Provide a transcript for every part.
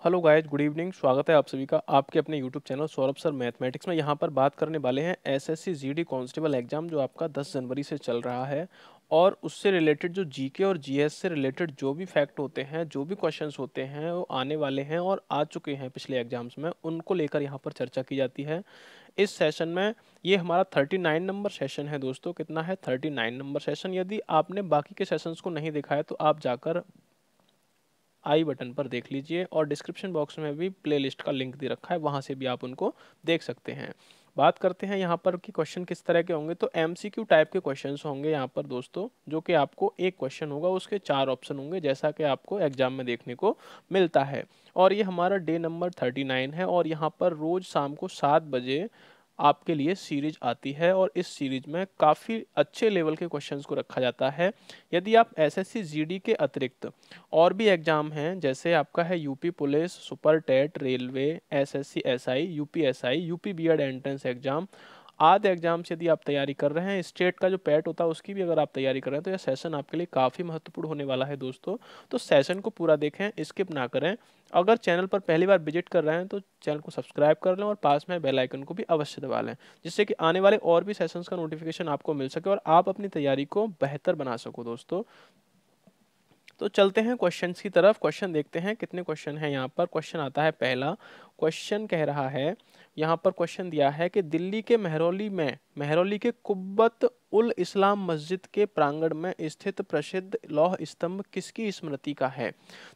Hello guys, good evening. स्वागत है आप सभी का आपके अपने YouTube channel Saurabh sir mathematics में। यहाँ पर बात करने वाले हैं एसएससी जीडी कांस्टेबल एग्जाम जो आपका 10 जनवरी से चल रहा है, और उससे रिलेटेड जो जीके और जीएस से रिलेटेड जो भी फैक्ट होते हैं, जो भी क्वेश्चंस होते हैं, वो आने वाले हैं और आ चुके हैं पिछले एग्जाम्स में, उनको लेकर यहाँ पर चर्चा की जाती है इस सेशन में। ये हमारा 39 नंबर सेशन है दोस्तों। कितना है? 39 नंबर सेशन। यदि आपने बाकी के सेशंस को नहीं देखा है तो आप जाकर आई बटन पर देख लीजिए, और डिस्क्रिप्शन बॉक्स में भी प्लेलिस्ट का लिंक दे रखा है, वहां से भी आप उनको देख सकते हैं। बात करते हैं यहाँ पर कि क्वेश्चन किस तरह के होंगे। तो एमसीक्यू टाइप के क्वेश्चंस होंगे यहाँ पर दोस्तों, जो कि आपको एक क्वेश्चन होगा, उसके 4 ऑप्शन होंगे, जैसा कि आपको एग्जाम में देखने को मिलता है। और ये हमारा डे नंबर 39 है, और यहाँ पर रोज शाम को 7 बजे आपके लिए सीरीज आती है, और इस सीरीज में काफ़ी अच्छे लेवल के क्वेश्चंस को रखा जाता है। यदि आप एसएससी जीडी के अतिरिक्त और भी एग्जाम हैं, जैसे आपका है UP police, super TET, railway, SSC SI, UPSI, UP BEd entrance exam, आदि एग्जाम से यदि आप तैयारी कर रहे हैं, स्टेट का जो पैट होता है उसकी भी अगर आप तैयारी कर रहे हैं, तो यह सेशन आपके लिए काफ़ी महत्वपूर्ण होने वाला है दोस्तों। तो सेशन को पूरा देखें, स्किप ना करें। अगर चैनल पर पहली बार विजिट कर रहे हैं तो चैनल को सब्सक्राइब कर लें, और पास में बेल आइकन को भी अवश्य दबा लें, जिससे कि आने वाले और भी सेशंस का नोटिफिकेशन आपको मिल सके और आप अपनी तैयारी को बेहतर बना सको दोस्तों। तो चलते हैं क्वेश्चंस की तरफ। क्वेश्चन देखते हैं कितने क्वेश्चन हैं यहाँ पर। क्वेश्चन आता है पहला। क्वेश्चन कह रहा है, यहाँ पर क्वेश्चन दिया है कि दिल्ली के मेहरौली के कुब्बत उल इस्लाम मस्जिद के प्रांगण में स्थित प्रसिद्ध लौह स्तंभ किसकी स्मृति का है।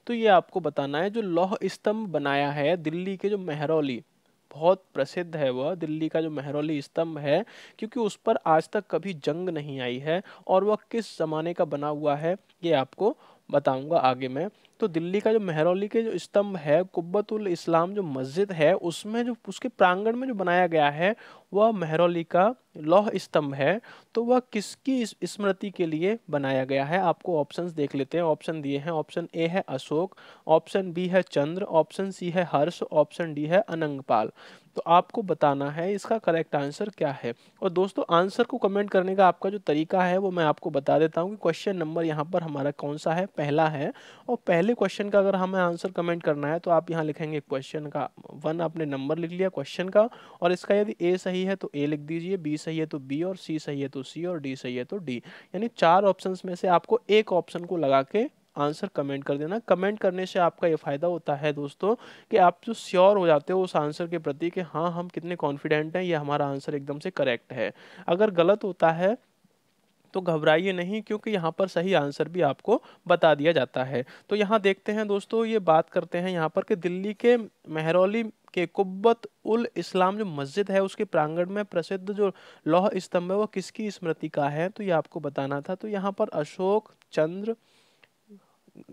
तो ये आपको बताना है। जो लौह स्तंभ बनाया है दिल्ली के, जो मेहरौली, बहुत प्रसिद्ध है वह दिल्ली का जो मेहरौली स्तंभ है, क्योंकि उस पर आज तक कभी जंग नहीं आई है, और वह किस जमाने का बना हुआ है ये आपको बताऊंगा आगे में। तो दिल्ली का जो मेहरौली के जो स्तंभ है, कुब्बतुल इस्लाम जो मस्जिद है, उसमें जो उसके प्रांगण में जो बनाया गया है, वह मेहरौली का लौह स्तंभ है। तो वह किसकी स्मृति के लिए बनाया गया है। आपको ऑप्शंस देख लेते हैं। ऑप्शन दिए हैं। ऑप्शन ए है अशोक, ऑप्शन बी है चंद्र, ऑप्शन सी है हर्ष, ऑप्शन डी है अनंगपाल। तो आपको बताना है इसका करेक्ट आंसर क्या है। और दोस्तों, आंसर को कमेंट करने का आपका जो तरीका है वो मैं आपको बता देता हूँ कि क्वेश्चन नंबर यहाँ पर हमारा कौन सा है, पहला है। और पहले क्वेश्चन का अगर हमें आंसर कमेंट करना है तो आप यहाँ लिखेंगे क्वेश्चन का 1, आपने नंबर लिख लिया क्वेश्चन का, और इसका यदि ए सही है तो ए लिख दीजिए, बी सही है तो बी, और सी सही है तो सी, और डी सही है तो डी। यानी 4 ऑप्शंस में से आपको एक ऑप्शन को लगा के आंसर कमेंट कर देना। कमेंट करने से आपका ये फायदा होता है दोस्तों कि आप जो श्योर हो जाते हो उस आंसर के प्रति कि हाँ, हम कितने कॉन्फिडेंट हैं, ये हमारा आंसर एकदम से करेक्ट है। अगर गलत होता है तो घबराइए नहीं, क्योंकि यहाँ पर सही आंसर भी आपको बता दिया जाता है। तो यहाँ देखते हैं दोस्तों, ये बात करते हैं यहाँ पर कि दिल्ली के मेहरौली के कुब्बत उल इस्लाम जो मस्जिद है, उसके प्रांगण में प्रसिद्ध जो लौह स्तंभ है वो किसकी स्मृति का है। तो ये आपको बताना था। तो यहाँ पर अशोक, चंद्र,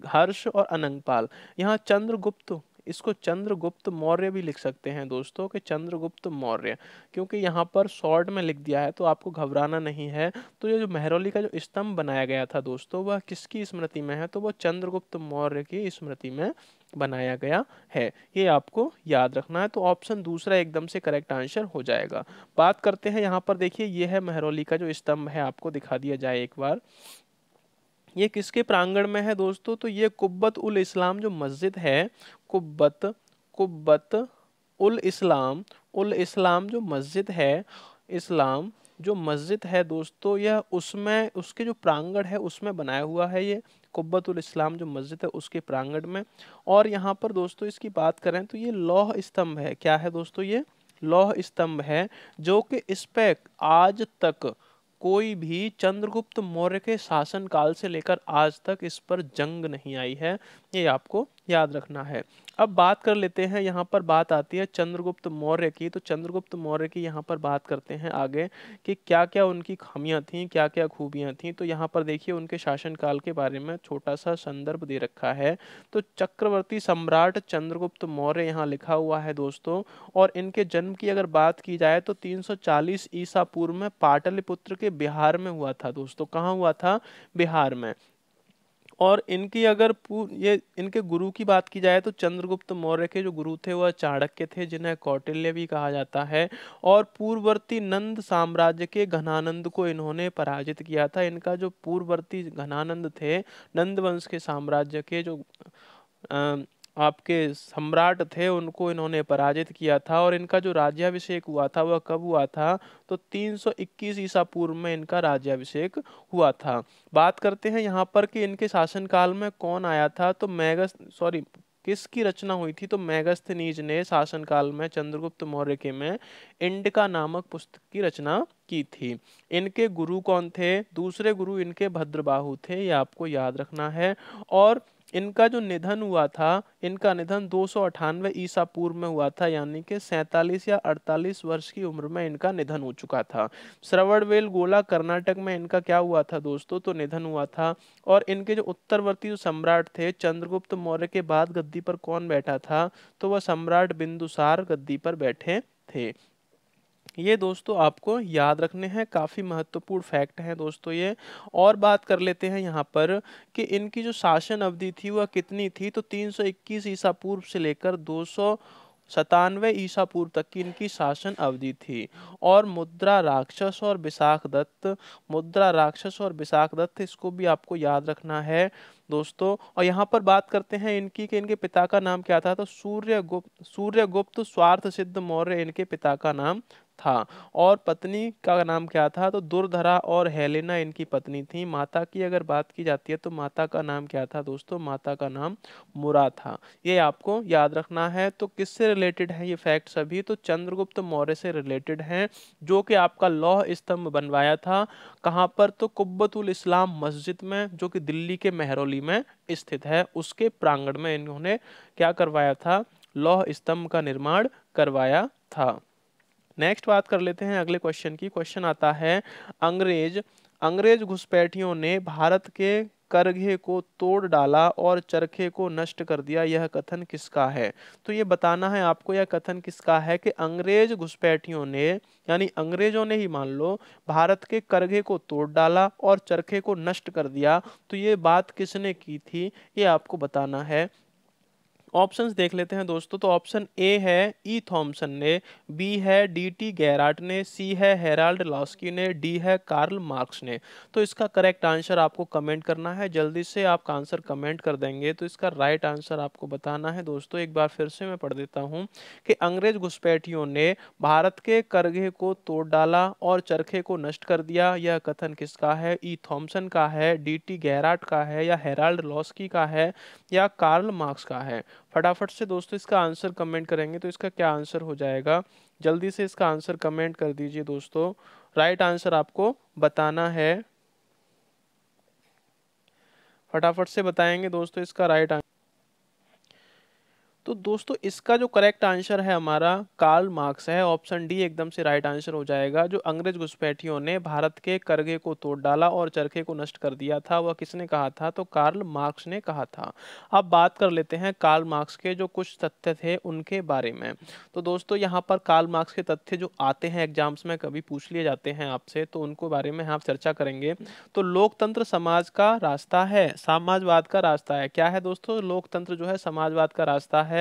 हर्ष और अनंगपाल। यहाँ चंद्रगुप्त, इसको चंद्रगुप्त मौर्य भी लिख सकते हैं दोस्तों, कि चंद्रगुप्त मौर्य, क्योंकि यहाँ पर शॉर्ट में लिख दिया है, तो आपको घबराना नहीं है। तो ये जो मेहरौली का जो स्तंभ बनाया गया था दोस्तों, वह किसकी स्मृति में है। तो वह चंद्रगुप्त मौर्य की स्मृति में बनाया गया है। ये आपको याद रखना है। तो ऑप्शन दूसरा एकदम से करेक्ट आंसर हो जाएगा। बात करते हैं यहाँ पर, देखिए ये है मेहरौली का जो स्तंभ है, आपको दिखा दिया जाए एक बार। ये किसके प्रांगण में है दोस्तों। तो ये कुब्बत उल इस्लाम जो मस्जिद है, कुब्बत कुब्बत उल इस्लाम जो मस्जिद है, इस्लाम जो मस्जिद है दोस्तों, यह उसमें उसके जो प्रांगण है उसमें बनाया हुआ है। ये कुब्बत उल इस्लाम जो मस्जिद है उसके प्रांगण में। और यहाँ पर दोस्तों इसकी बात करें तो ये लौह स्तंभ है। क्या है दोस्तों? ये लौह स्तंभ है, जो कि इस पे आज तक कोई भी चंद्रगुप्त मौर्य के शासन काल से लेकर आज तक इस पर जंग नहीं आई है। ये आपको याद रखना है। अब बात कर लेते हैं, यहाँ पर बात आती है चंद्रगुप्त मौर्य की। तो चंद्रगुप्त मौर्य की यहाँ पर बात करते हैं आगे कि क्या क्या उनकी खामियां थीं, क्या क्या खूबियां थीं। तो यहाँ पर देखिए उनके शासनकाल के बारे में छोटा सा संदर्भ दे रखा है। तो चक्रवर्ती सम्राट चंद्रगुप्त मौर्य यहाँ लिखा हुआ है दोस्तों। और इनके जन्म की अगर बात की जाए तो 340 ईसा पूर्व में पाटलिपुत्र के बिहार में हुआ था दोस्तों। कहाँ हुआ था? बिहार में। और इनकी अगर ये इनके गुरु की बात की जाए तो चंद्रगुप्त मौर्य के जो गुरु थे वह चाणक्य थे, जिन्हें कौटिल्य भी कहा जाता है। और पूर्ववर्ती नंद साम्राज्य के घनानंद को इन्होंने पराजित किया था। इनका जो पूर्ववर्ती घनानंद थे, नंद वंश के साम्राज्य के जो आपके सम्राट थे उनको इन्होंने पराजित किया था। और इनका जो राज्याभिषेक हुआ था वह कब हुआ था? तो 321 ईसा पूर्व में इनका राज्याभिषेक हुआ था। बात करते हैं यहाँ पर कि इनके शासनकाल में कौन आया था, तो किसकी रचना हुई थी? तो मेगास्थनीज ने शासनकाल में चंद्रगुप्त मौर्य के में इंडिका नामक पुस्तक की रचना की थी। इनके गुरु कौन थे? दूसरे गुरु इनके भद्रबाहु थे, ये आपको याद रखना है। और इनका जो निधन हुआ था, इनका निधन 298 ईसा पूर्व में हुआ था, यानी कि 47 या 48 वर्ष की उम्र में इनका निधन हो चुका था। श्रवणबेल गोला कर्नाटक में इनका क्या हुआ था दोस्तों? तो निधन हुआ था। और इनके जो उत्तरवर्ती जो सम्राट थे, चंद्रगुप्त मौर्य के बाद गद्दी पर कौन बैठा था? तो वह सम्राट बिंदुसार गद्दी पर बैठे थे। ये दोस्तों आपको याद रखने हैं, काफी महत्वपूर्ण फैक्ट हैं दोस्तों ये। और बात कर लेते हैं यहाँ पर कि इनकी जो शासन अवधि थी वह कितनी थी? तो 321 ईसा पूर्व से लेकर 297 ईसा पूर्व तक की इनकी शासन अवधि थी। और मुद्रा राक्षस और विशाख दत्त, इसको भी आपको याद रखना है दोस्तों। और यहाँ पर बात करते हैं इनकी कि इनके पिता का नाम क्या था? तो सूर्यगुप्त स्वार्थ सिद्ध मौर्य इनके पिता का नाम था। और पत्नी का नाम क्या था? तो दुर्धरा और हेलेना इनकी पत्नी थी। माता की अगर बात की जाती है तो माता का नाम क्या था दोस्तों? माता का नाम मुरा था। ये आपको याद रखना है। तो किससे रिलेटेड है ये फैक्ट सभी? तो चंद्रगुप्त मौर्य से रिलेटेड हैं, जो कि आपका लौह स्तंभ बनवाया था। कहाँ पर? तो कुब्बतुल इस्लाम मस्जिद में, जो कि दिल्ली के मेहरौली में स्थित है, उसके प्रांगण में इन्होंने क्या करवाया था? लौह स्तंभ का निर्माण करवाया था। नेक्स्ट बात कर लेते हैं अगले क्वेश्चन की। क्वेश्चन आता है, अंग्रेज अंग्रेज घुसपैठियों ने भारत के करघे को तोड़ डाला और चरखे को नष्ट कर दिया, यह कथन किसका है? तो ये बताना है आपको, यह कथन किसका है कि अंग्रेज घुसपैठियों ने, यानी अंग्रेजों ने ही मान लो, भारत के करघे को तोड़ डाला और चरखे को नष्ट कर दिया। तो ये बात किसने की थी, ये आपको बताना है। ऑप्शंस देख लेते हैं दोस्तों। तो ऑप्शन ए है ई थॉमसन ने, बी है डी टी गैराट ने, सी है हेराल्ड लॉस्की ने, डी है कार्ल मार्क्स ने। तो इसका करेक्ट आंसर आपको कमेंट करना है। जल्दी से आप आंसर कमेंट कर देंगे तो इसका राइट आंसर आपको बताना है दोस्तों। एक बार फिर से मैं पढ़ देता हूं कि अंग्रेज घुसपैठियों ने भारत के करघे को तोड़ डाला और चरखे को नष्ट कर दिया, यह कथन किसका है? ई थॉमसन का है, डी टी गैराट का है, या हेराल्ड लॉस्की का है, या कार्ल मार्क्स का है? फटाफट से दोस्तों इसका आंसर कमेंट करेंगे तो इसका क्या आंसर हो जाएगा? जल्दी से इसका आंसर कमेंट कर दीजिए दोस्तों। राइट आंसर आपको बताना है, फटाफट से बताएंगे दोस्तों इसका राइट आंसर। तो दोस्तों इसका जो करेक्ट आंसर है हमारा कार्ल मार्क्स है। ऑप्शन डी एकदम से राइट आंसर हो जाएगा। जो अंग्रेज घुसपैठियों ने भारत के करघे को तोड़ डाला और चरखे को नष्ट कर दिया था, वह किसने कहा था? तो कार्ल मार्क्स ने कहा था। अब बात कर लेते हैं कार्ल मार्क्स के जो कुछ तथ्य थे उनके बारे में। तो दोस्तों यहाँ पर कार्ल मार्क्स के तथ्य जो आते हैं एग्जाम्स में, कभी पूछ लिए जाते हैं आपसे, तो उनको बारे में आप चर्चा करेंगे। तो लोकतंत्र समाज का रास्ता है, समाजवाद का रास्ता है। क्या है दोस्तों? लोकतंत्र जो है समाजवाद का रास्ता है।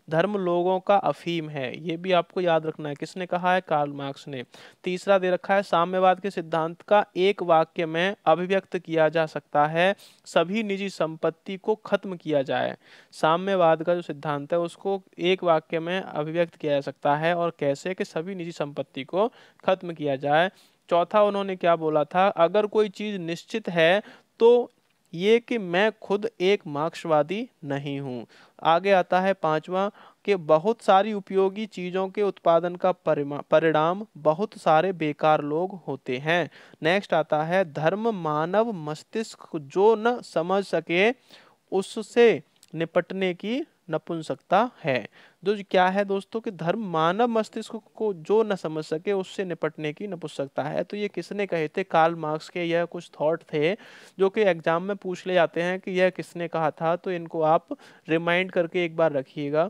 धर्म लोगों का अफीम है, ये भी आपको याद रखना है। किसने कहा है? कार्ल मार्क्स ने। तीसरा दे रखा है, साम्यवाद के सिद्धांत का एक वाक्य में अभिव्यक्त किया जा सकता है, सभी निजी संपत्ति को खत्म किया जाए। साम्यवाद का जो सिद्धांत है उसको एक वाक्य में अभिव्यक्त किया जा सकता है, और कैसे? कि सभी निजी संपत्ति को खत्म किया जाए। चौथा उन्होंने क्या बोला था? अगर कोई चीज निश्चित है तो ये कि मैं खुद एक मार्क्सवादी नहीं हूं। आगे आता है पांचवा, कि बहुत सारी उपयोगी चीजों के उत्पादन का परिणाम बहुत सारे बेकार लोग होते हैं। नेक्स्ट आता है, धर्म मानव मस्तिष्क जो न समझ सके उससे निपटने की नपुंसकता है। जो क्या है दोस्तों? कि धर्म मानव मस्तिष्क को जो न समझ सके उससे निपटने की नपुंसकता है। तो ये किसने कहे थे? कार्ल मार्क्स के। यह कुछ थॉट थे जो कि एग्जाम में पूछ ले जाते हैं कि यह किसने कहा था, तो इनको आप रिमाइंड करके एक बार रखिएगा।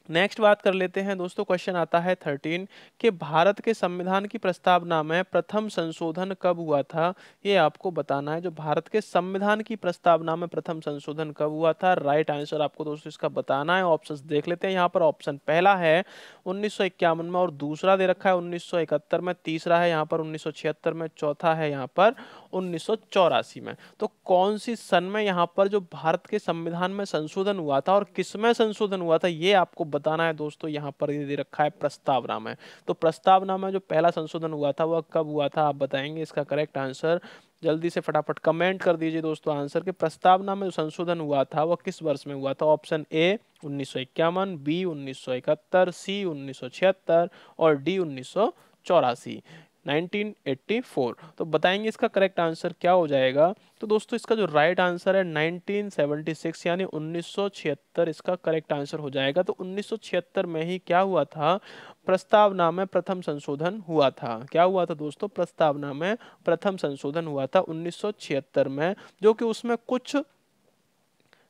नेक्स्ट बात कर लेते हैं दोस्तों, क्वेश्चन आता है 13 कि भारत के संविधान की प्रस्तावना में प्रथम संशोधन कब हुआ था। ये आपको बताना है, जो भारत के संविधान की प्रस्तावना में प्रथम संशोधन कब हुआ था। राइट आंसर आपको दोस्तों इसका बताना है। ऑप्शंस देख लेते हैं। यहाँ पर ऑप्शन पहला है 1951 में, और दूसरा दे रखा है 1971 में, तीसरा है यहाँ पर 1976 में, चौथा है यहाँ पर 1984 में। तो कौन सी सन में यहाँ पर जो भारत के संविधान में संशोधन हुआ था और किसमें संशोधन हुआ था, ये आपको बताना है दोस्तों। यहाँ पर ये दे रखा है प्रस्तावना में। तो प्रस्तावना में जो पहला संशोधन हुआ था वह कब हुआ था, आप बताएंगे इसका करेक्ट आंसर। जल्दी से फटाफट कमेंट कर दीजिए दोस्तों आंसर के। प्रस्तावना में जो संशोधन हुआ था वह किस वर्ष में हुआ था। ऑप्शन ए 1951, बी 1971, सी 1976 और डी 1984, 1984। तो बताएंगे इसका करेक्ट आंसर क्या हो जाएगा। तो दोस्तों इसका जो राइट आंसर है 1976 यानी 1976 इसका करेक्ट आंसर हो जाएगा। तो 1976 में ही क्या हुआ था, प्रस्तावना में प्रथम संशोधन हुआ था। क्या हुआ था दोस्तों, प्रस्तावना में प्रथम संशोधन हुआ था 1976 में, जो कि उसमें कुछ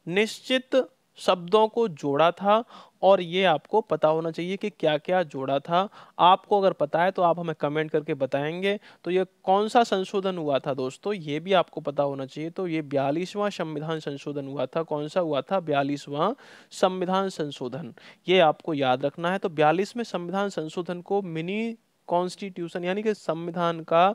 निश्चित शब्दों को जोड़ा था। और ये आपको पता होना चाहिए कि क्या क्या जोड़ा था। आपको अगर पता है तो आप हमें कमेंट करके बताएंगे। तो ये कौन सा संशोधन हुआ था दोस्तों, ये भी आपको पता होना चाहिए। तो ये 42वां संविधान संशोधन हुआ था। कौन सा हुआ था, 42वां संविधान संशोधन। ये आपको याद रखना है। तो 42वें संविधान संशोधन को मिनी कॉन्स्टिट्यूशन यानी कि संविधान का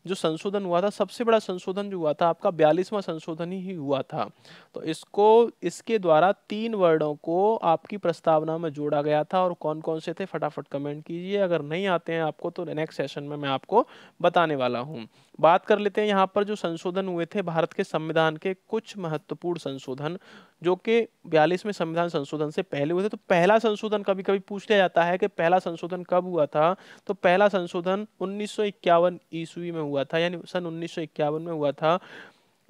जो संशोधन हुआ था, सबसे बड़ा संशोधन जो हुआ था आपका 42वां संशोधन ही हुआ था। तो इसको इसके द्वारा 3 वर्डों को आपकी प्रस्तावना में जोड़ा गया था। और कौन कौन से थे फटाफट कमेंट कीजिए। अगर नहीं आते हैं आपको तो नेक्स्ट सेशन में मैं आपको बताने वाला हूं। बात कर लेते हैं यहाँ पर जो संशोधन हुए थे भारत के संविधान के, कुछ महत्वपूर्ण संशोधन जो कि 42वें संविधान संशोधन से पहले हुए थे। तो पहला संशोधन कभी कभी पूछ लिया जाता है कि पहला संशोधन कब हुआ था। तो पहला संशोधन 1951 ईस्वी में हुआ था, यानी सन 1951 में हुआ था।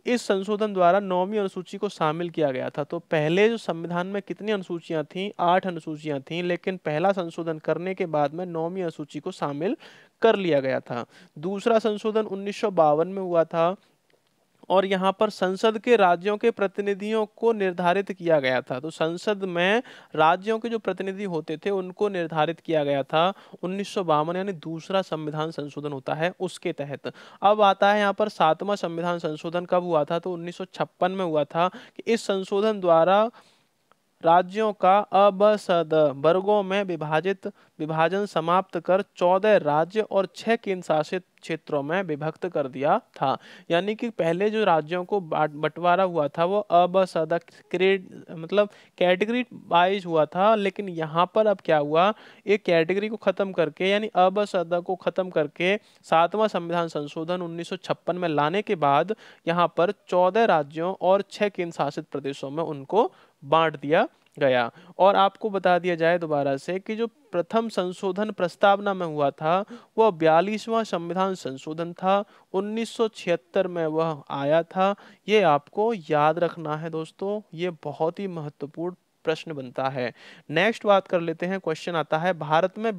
इस संशोधन द्वारा 9वीं अनुसूची को शामिल किया गया था। तो पहले जो संविधान में कितनी अनुसूचियां थीं, 8 अनुसूचियां थीं, लेकिन पहला संशोधन करने के बाद में 9वीं अनुसूची को शामिल कर लिया गया था। दूसरा संशोधन 1952 में हुआ था, और यहाँ पर संसद के राज्यों के प्रतिनिधियों को निर्धारित किया गया था। तो संसद में राज्यों के जो प्रतिनिधि होते थे उनको निर्धारित किया गया था 1952, यानी दूसरा संविधान संशोधन होता है उसके तहत। अब आता है यहाँ पर 7वां संविधान संशोधन कब हुआ था। तो 1956 में हुआ था कि इस संशोधन द्वारा राज्यों का अबसद वर्गों में विभाजन समाप्त कर 14 राज्य और 6 केंद्र शासित क्षेत्रों में विभक्त कर दिया था। यानी कि पहले जो राज्यों को बंटवारा हुआ था वो अबसद मतलब कैटेगरी वाइज हुआ था, लेकिन यहाँ पर अब क्या हुआ, एक कैटेगरी को खत्म करके यानी अबसद को खत्म करके 7वां संविधान संशोधन 1956 में लाने के बाद यहाँ पर 14 राज्यों और 6 केंद्र शासित प्रदेशों में उनको बांट दिया गया। और आपको बता दिया जाए दोबारा से कि जो प्रथम संशोधन प्रस्तावना में हुआ था वह 42वां संविधान संशोधन था। 1976 में वह आया था। ये आपको याद रखना है दोस्तों, ये बहुत ही महत्वपूर्ण प्रश्न बनता है। नेक्स्ट बात कर लेते हैं। क्वेश्चन आता है भारत में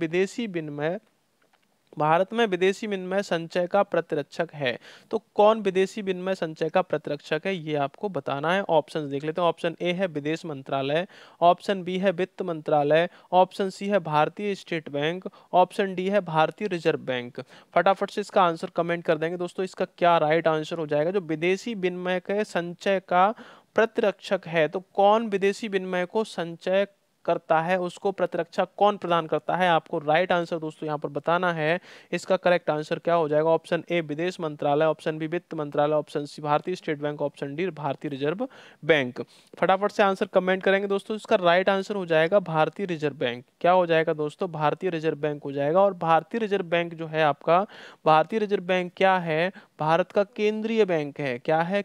विदेशी विनिमय संचय का प्रतिरक्षक है। तो कौन विदेशी विनिमय संचय का प्रतिरक्षक है, ये आपको बताना है। ऑप्शन देख लेते हैं। ऑप्शन ए है विदेश मंत्रालय, ऑप्शन बी है वित्त मंत्रालय, ऑप्शन सी है भारतीय स्टेट बैंक, ऑप्शन डी है भारतीय रिजर्व बैंक। फटाफट से इसका आंसर कमेंट कर देंगे दोस्तों। इसका क्या राइट आंसर हो जाएगा, जो विदेशी विनिमय के संचय का प्रतिरक्षक है। तो कौन विदेशी विनिमय को संचय करता है, उसको प्रतिरक्षा कौन प्रदान करता है, आपको राइट आंसर दोस्तों यहाँ पर बताना है। इसका करेक्ट आंसर क्या हो जाएगा। ऑप्शन ए विदेश मंत्रालय, ऑप्शन बी वित्त मंत्रालय, ऑप्शन सी भारतीय स्टेट बैंक, ऑप्शन डी भारतीय रिजर्व बैंक। फटाफट से आंसर कमेंट करेंगे दोस्तों। इसका राइट आंसर हो जाएगा भारतीय रिजर्व बैंक। क्या हो जाएगा दोस्तों, भारतीय रिजर्व बैंक हो जाएगा। और भारतीय रिजर्व बैंक जो है आपका, भारतीय रिजर्व बैंक क्या है, भारत का केंद्रीय बैंक है। क्या है,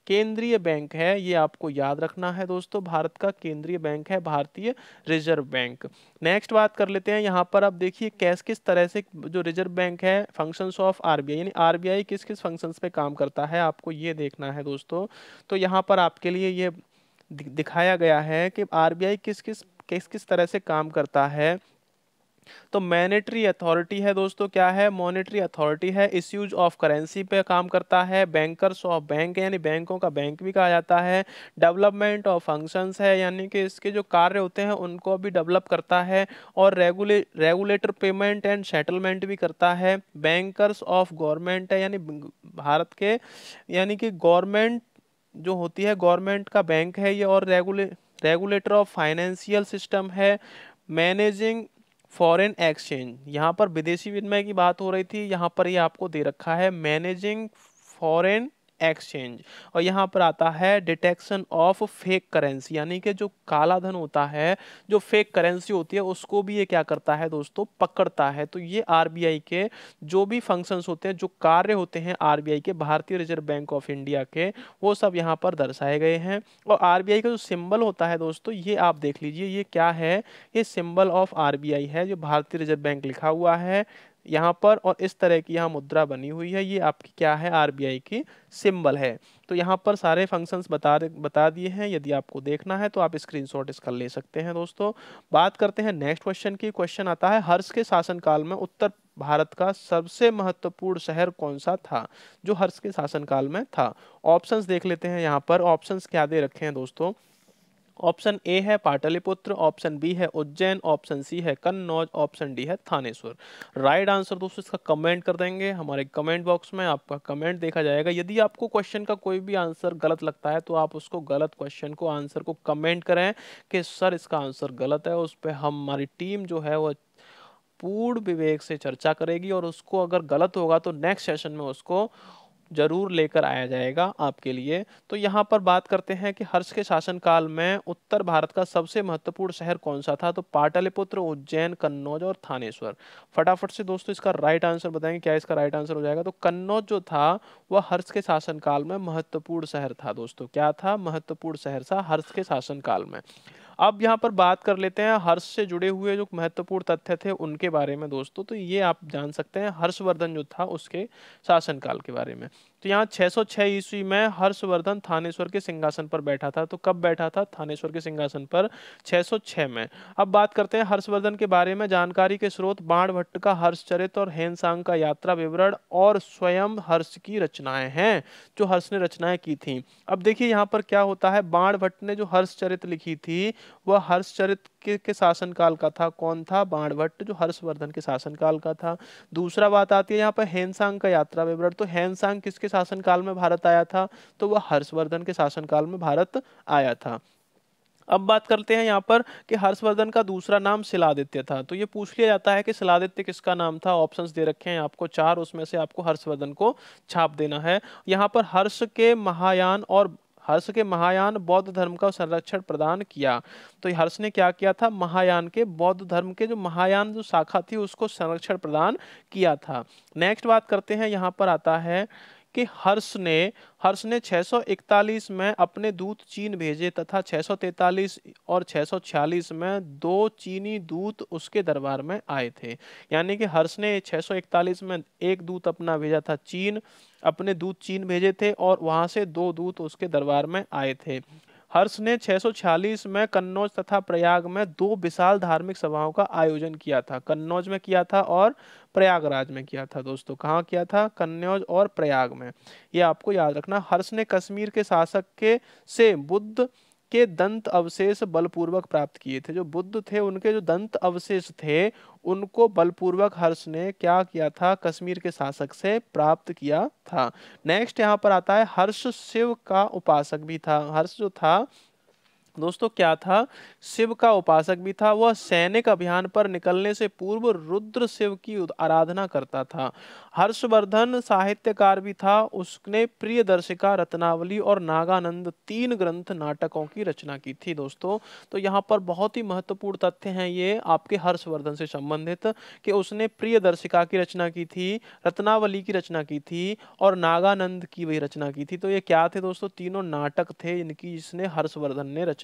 केंद्रीय बैंक है। ये आपको याद रखना है दोस्तों, भारत का केंद्रीय बैंक है भारतीय रिजर्व बैंक। नेक्स्ट बात कर लेते हैं। यहाँ पर आप देखिए किस किस तरह से जो रिजर्व बैंक है, फंक्शंस ऑफ आरबीआई, यानी आरबीआई किस किस फंक्शंस पे काम करता है, आपको ये देखना है दोस्तों। तो यहाँ पर आपके लिए ये दिखाया गया है कि आरबीआई किस किस तरह से काम करता है। तो मॉनेटरी अथॉरिटी है दोस्तों, क्या है? मॉनेटरी अथॉरिटी है, इश्यूज ऑफ करेंसी पे काम करता है। बैंकर्स ऑफ बैंक यानी बैंकों का बैंक भी कहा जाता है। डेवलपमेंट ऑफ फंक्शंस है, यानी कि इसके जो कार्य होते हैं उनको भी डेवलप करता है। और रेगुलेटर पेमेंट एंड सेटलमेंट भी करता है। बैंकर्स ऑफ गवर्नमेंट है, यानी भारत के, यानी कि गवर्नमेंट जो होती है, गवर्नमेंट का बैंक है ये। और रेगुलेटर ऑफ फाइनेंशियल सिस्टम है। मैनेजिंग फॉरेन एक्सचेंज, यहाँ पर विदेशी विनिमय की बात हो रही थी, यहाँ पर ये आपको दे रखा है मैनेजिंग फॉरेन एक्सचेंज। और यहाँ पर आता है डिटेक्शन ऑफ फेक करेंसी, यानी कि जो काला धन होता है, जो फेक करेंसी होती है, उसको भी ये क्या करता है दोस्तों? पकड़ता है। तो ये आरबीआई के जो भी फंक्शंस होते हैं, जो कार्य होते हैं आरबीआई के, भारतीय रिजर्व बैंक ऑफ इंडिया के, वो सब यहाँ पर दर्शाए गए हैं। और आरबीआई का जो सिंबल होता है दोस्तों, ये आप देख लीजिए, ये क्या है? ये सिंबल ऑफ आरबीआई है, जो भारतीय रिजर्व बैंक लिखा हुआ है यहाँ पर, और इस तरह की यहाँ मुद्रा बनी हुई है। ये आपकी क्या है? आरबीआई की सिंबल है। तो यहाँ पर सारे फंक्शंस बता दिए हैं। यदि आपको देखना है तो आप स्क्रीनशॉट इसका ले सकते हैं दोस्तों। बात करते हैं नेक्स्ट क्वेश्चन की। क्वेश्चन आता है, हर्ष के शासनकाल में उत्तर भारत का सबसे महत्वपूर्ण शहर कौन सा था? जो हर्ष के शासनकाल में था। ऑप्शंस देख लेते हैं। यहाँ पर ऑप्शंस क्या दे रखे हैं दोस्तों? ऑप्शन ए है पाटलिपुत्र, ऑप्शन बी है उज्जैन, ऑप्शन सी है कन्नौज, ऑप्शन डी है थानेश्वर। राइट आंसर दोस्तों इसका कमेंट कर देंगे हमारे कमेंट बॉक्स में, आपका कमेंट देखा जाएगा। यदि आपको क्वेश्चन का कोई भी आंसर गलत लगता है तो आप उसको गलत क्वेश्चन को आंसर को कमेंट करें कि सर इसका आंसर गलत है। उस पर हमारी टीम जो है वो पूर्ण विवेक से चर्चा करेगी, और उसको अगर गलत होगा तो नेक्स्ट सेशन में उसको जरूर लेकर आया जाएगा आपके लिए। तो यहाँ पर बात करते हैं कि हर्ष के शासनकाल में उत्तर भारत का सबसे महत्वपूर्ण शहर कौन सा था? तो पाटलिपुत्र, उज्जैन, कन्नौज और थानेश्वर। फटाफट से दोस्तों इसका राइट आंसर बताएंगे, क्या इसका राइट आंसर हो जाएगा? तो कन्नौज जो था वह हर्ष के शासनकाल में महत्वपूर्ण शहर था दोस्तों। क्या था? महत्वपूर्ण शहर था हर्ष के शासनकाल में। अब यहाँ पर बात कर लेते हैं हर्ष से जुड़े हुए जो महत्वपूर्ण तथ्य थे उनके बारे में दोस्तों। तो ये आप जान सकते हैं हर्षवर्धन जो था उसके शासनकाल के बारे में। तो यहाँ 606 ईस्वी में हर्षवर्धन थानेश्वर के सिंहासन पर बैठा था। तो कब बैठा था थानेश्वर के सिंहासन पर? 606 में। अब बात करते हैं हर्षवर्धन के बारे में। जानकारी के स्रोत बाणभट्ट का हर्षचरित और हेनसांग का यात्रा विवरण और स्वयं हर्ष की रचनाएं हैं, जो हर्ष ने रचनाएं की थी। अब देखिए यहाँ पर क्या होता है, बाणभट्ट ने जो हर्षचरित लिखी थी वह हर्षचरित के शासनकाल का था। कौन था? बाणभट्ट, जो हर्षवर्धन के शासनकाल का था। दूसरा बात आती है यहाँ पर हेनसांग का यात्रा विवरण। तो हेनसांग किसके शासनकाल में भारत आया था? तो वह हर्षवर्धन के शासनकाल में भारत आया था। अब बात करते हैं यहाँ पर कि हर्षवर्धन का दूसरा नाम शिलादित्य था। तो ये पूछ लिया जाता है कि शिलादित्य किसका नाम था। ऑप्शंस दे रखे हैं आपको 4, उसमें से आपको हर्षवर्धन को छाप देना है। यहाँ पर हर्ष के महायान बौद्ध धर्म का संरक्षण प्रदान किया। तो हर्ष ने क्या किया था? महायान के, बौद्ध धर्म के जो महायान जो शाखा थी उसको संरक्षण प्रदान किया था। नेक्स्ट बात करते हैं, यहाँ पर आता है कि हर्ष ने 641 में अपने दूत चीन भेजे तथा 643 और 646 में 2 चीनी दूत उसके दरबार में आए थे। यानी कि हर्ष ने 641 में एक दूत अपना भेजा था चीन, अपने दूत चीन भेजे थे, और वहां से 2 दूत उसके दरबार में आए थे। हर्ष ने 646 में कन्नौज तथा प्रयाग में 2 विशाल धार्मिक सभाओं का आयोजन किया था। कन्नौज में किया था और प्रयागराज में किया था दोस्तों। कहाँ किया था? कन्नौज और प्रयाग में। ये आपको याद रखना। हर्ष ने कश्मीर के शासक के से बुद्ध के दंत अवशेष बलपूर्वक प्राप्त किए थे। जो बुद्ध थे उनके जो दंत अवशेष थे उनको बलपूर्वक हर्ष ने क्या किया था? कश्मीर के शासक से प्राप्त किया था। नेक्स्ट यहाँ पर आता है हर्ष शिव का उपासक भी था। हर्ष जो था दोस्तों क्या था? शिव का उपासक भी था। वह सैनिक अभियान पर निकलने से पूर्व रुद्र शिव की आराधना करता था। हर्षवर्धन साहित्यकार भी था। उसने प्रियदर्शिका, रत्नावली और नागानंद 3 ग्रंथ नाटकों की रचना की थी दोस्तों। तो यहाँ पर बहुत ही महत्वपूर्ण तथ्य हैं ये आपके हर्षवर्धन से संबंधित, कि उसने प्रियदर्शिका की रचना की थी, रत्नावली की रचना की थी और नागानंद की भी रचना की थी। तो ये क्या थे दोस्तों? तीनों नाटक थे इनकी, जिसने हर्षवर्धन ने रचना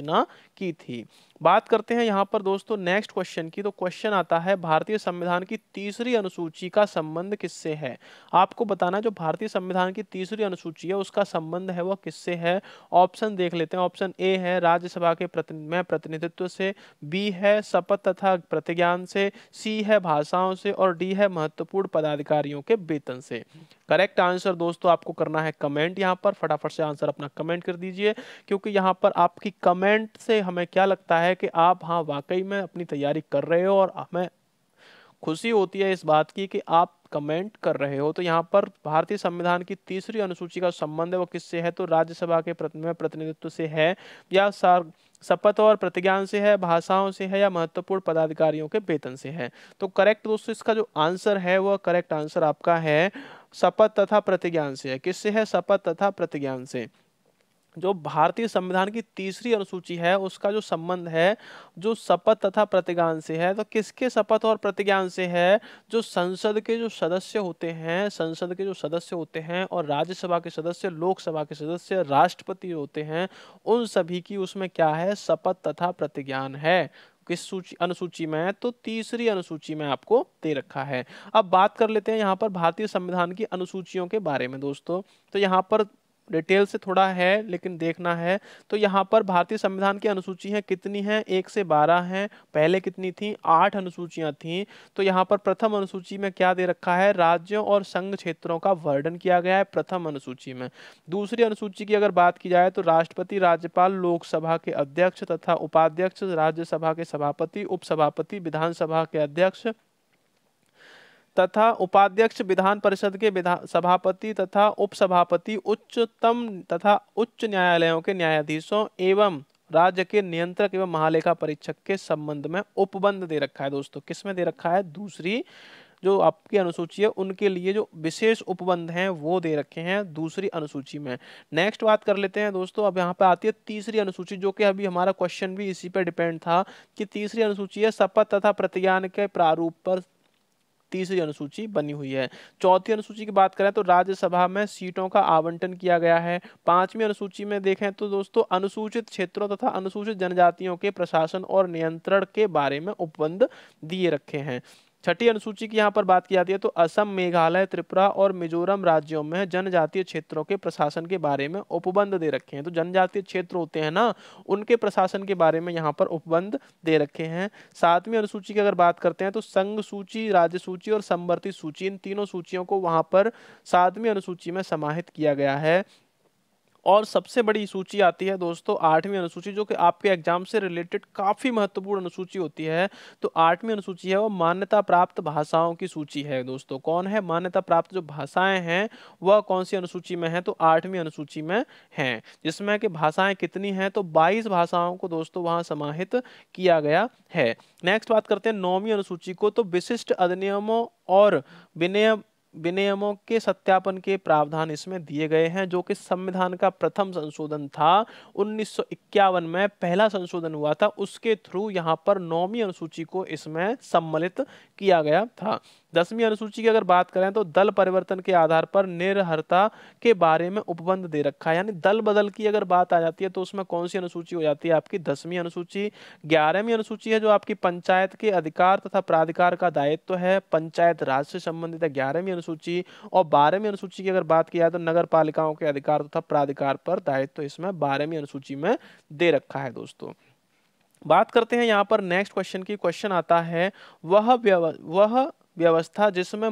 की थी। बात करते हैं यहाँ पर दोस्तों नेक्स्ट क्वेश्चन की। तो क्वेश्चन आता है भारतीय संविधान की तीसरी अनुसूची का संबंध किससे है। आपको बताना है जो भारतीय संविधान की तीसरी अनुसूची है उसका संबंध है वह किससे है। ऑप्शन देख लेते हैं। ऑप्शन ए है राज्यसभा के प्रतिनिधित्व से, बी है शपथ तथा प्रतिज्ञान से, सी है भाषाओं से और डी है महत्वपूर्ण पदाधिकारियों के वेतन से। करेक्ट आंसर दोस्तों आपको करना है कमेंट। यहाँ पर फटाफट से आंसर अपना कमेंट कर दीजिए, क्योंकि यहाँ पर आपकी कमेंट से हमें क्या लगता है कि आप हाँ वाकई में अपनी तैयारी कर रहे हो, और हमें खुशी होती है इस बात की कि आप कमेंट कर रहे हो। तो यहाँ पर भारतीय संविधान की तीसरी अनुसूची का संबंध है वो किससे है, तो राज्यसभा के प्रतिनिधित्व से है, या शपथ और प्रतिज्ञान से है, भाषाओं से है, या महत्वपूर्ण पदाधिकारियों के वेतन से है। तो करेक्ट दोस्तों इसका जो आंसर है वह करेक्ट आंसर आपका है शपथ तथा प्रतिज्ञान से है। किससे है, शपथ तथा प्रतिज्ञान से। जो भारतीय संविधान की तीसरी अनुसूची है उसका जो संबंध है जो शपथ तथा प्रतिज्ञान से है। तो किसके शपथ और प्रतिज्ञान से है, जो संसद के जो सदस्य होते हैं, संसद के जो सदस्य होते हैं और राज्यसभा के सदस्य, लोकसभा के सदस्य, राष्ट्रपति होते हैं, उन सभी की उसमें क्या है, शपथ तथा प्रतिज्ञान है। किस सूची अनुसूची में है, तो तीसरी अनुसूची में आपको दे रखा है। अब बात कर लेते हैं यहाँ पर भारतीय संविधान की अनुसूचियों के बारे में दोस्तों। तो यहाँ पर डिटेल से थोड़ा है लेकिन देखना है। तो यहाँ पर भारतीय संविधान की अनुसूची है कितनी है, 1 से 12 हैं। पहले कितनी थी, 8 अनुसूचियां थी। तो यहाँ पर प्रथम अनुसूची में क्या दे रखा है, राज्यों और संघ क्षेत्रों का वर्णन किया गया है प्रथम अनुसूची में। दूसरी अनुसूची की अगर बात की जाए तो राष्ट्रपति, राज्यपाल, लोकसभा के अध्यक्ष तथा उपाध्यक्ष, राज्यसभा के सभापति, उपसभापति, विधानसभा के अध्यक्ष तथा उपाध्यक्ष, विधान परिषद के सभापति तथा उपसभापति, उच्चतम तथा उच्च न्यायालयों के न्यायाधीशों एवं राज्य के नियंत्रक एवं महालेखा परीक्षक के संबंध में उपबंध दे रखा है दोस्तों। किसमें दे रखा है, दूसरी जो आपकी अनुसूची है उनके लिए जो विशेष उपबंध हैं वो दे रखे हैं दूसरी अनुसूची में। नेक्स्ट बात कर लेते हैं दोस्तों। अब यहाँ पे आती है तीसरी अनुसूची, जो कि अभी हमारा क्वेश्चन भी इसी पे डिपेंड था कि तीसरी अनुसूची है शपथ तथा प्रतिज्ञान के प्रारूप पर तीसरी अनुसूची बनी हुई है। चौथी अनुसूची की बात करें तो राज्यसभा में सीटों का आवंटन किया गया है। पांचवी अनुसूची में देखें तो दोस्तों अनुसूचित क्षेत्रों तथा अनुसूचित जनजातियों के प्रशासन और नियंत्रण के बारे में उपबंध दिए रखे हैं। छठी अनुसूची की यहाँ पर बात की जाती है तो असम, मेघालय, त्रिपुरा और मिजोरम राज्यों में जनजातीय क्षेत्रों के प्रशासन के बारे में उपबंध दे रखे हैं। तो जनजातीय क्षेत्र होते हैं ना, उनके प्रशासन के बारे में यहाँ पर उपबंध दे रखे हैं। सातवीं अनुसूची की अगर बात करते हैं तो संघ सूची, राज्य सूची और समवर्ती सूची, इन तीनों सूचियों को वहां पर सातवीं अनुसूची में समाहित किया गया है। और सबसे बड़ी सूची आती है दोस्तों आठवीं अनुसूची, जो कि आपके एग्जाम से रिलेटेड काफी महत्वपूर्ण अनुसूची होती है। तो आठवीं अनुसूची है वो मान्यता प्राप्त भाषाओं की सूची है दोस्तों। कौन है, मान्यता प्राप्त जो भाषाएं हैं वह कौन सी अनुसूची में है, तो आठवीं अनुसूची में है। जिसमें कि भाषाएं कितनी हैं, तो 22 भाषाओं को दोस्तों वहां समाहित किया गया है। नेक्स्ट बात करते हैं नौवीं अनुसूची को। तो विशिष्ट अधिनियमों और विनियमों के सत्यापन के प्रावधान इसमें दिए गए हैं, जो कि संविधान का प्रथम संशोधन था। 1951 में पहला संशोधन हुआ था, उसके थ्रू यहाँ पर नौवीं अनुसूची को इसमें सम्मिलित किया गया था। 10वीं अनुसूची की अगर बात करें तो दल परिवर्तन के आधार पर निर्हरता के बारे में उपबंध दे रखा है। यानी दल बदल की अगर बात आ जाती है तो उसमें कौन सी अनुसूची हो जाती है, आपकी 10वीं अनुसूची। 11वीं अनुसूची है जो आपकी पंचायत के अधिकार तथा प्राधिकार का दायित्व है, पंचायत राज से संबंधित है 11वीं अनुसूची। और 12वीं अनुसूची की अगर बात की जाए तो नगर पालिकाओं के अधिकार तथा प्राधिकार पर दायित्व इसमें 12वीं अनुसूची में दे रखा है दोस्तों। बात करते हैं यहाँ पर नेक्स्ट क्वेश्चन की। क्वेश्चन आता है वह व्यवस्था जिसमें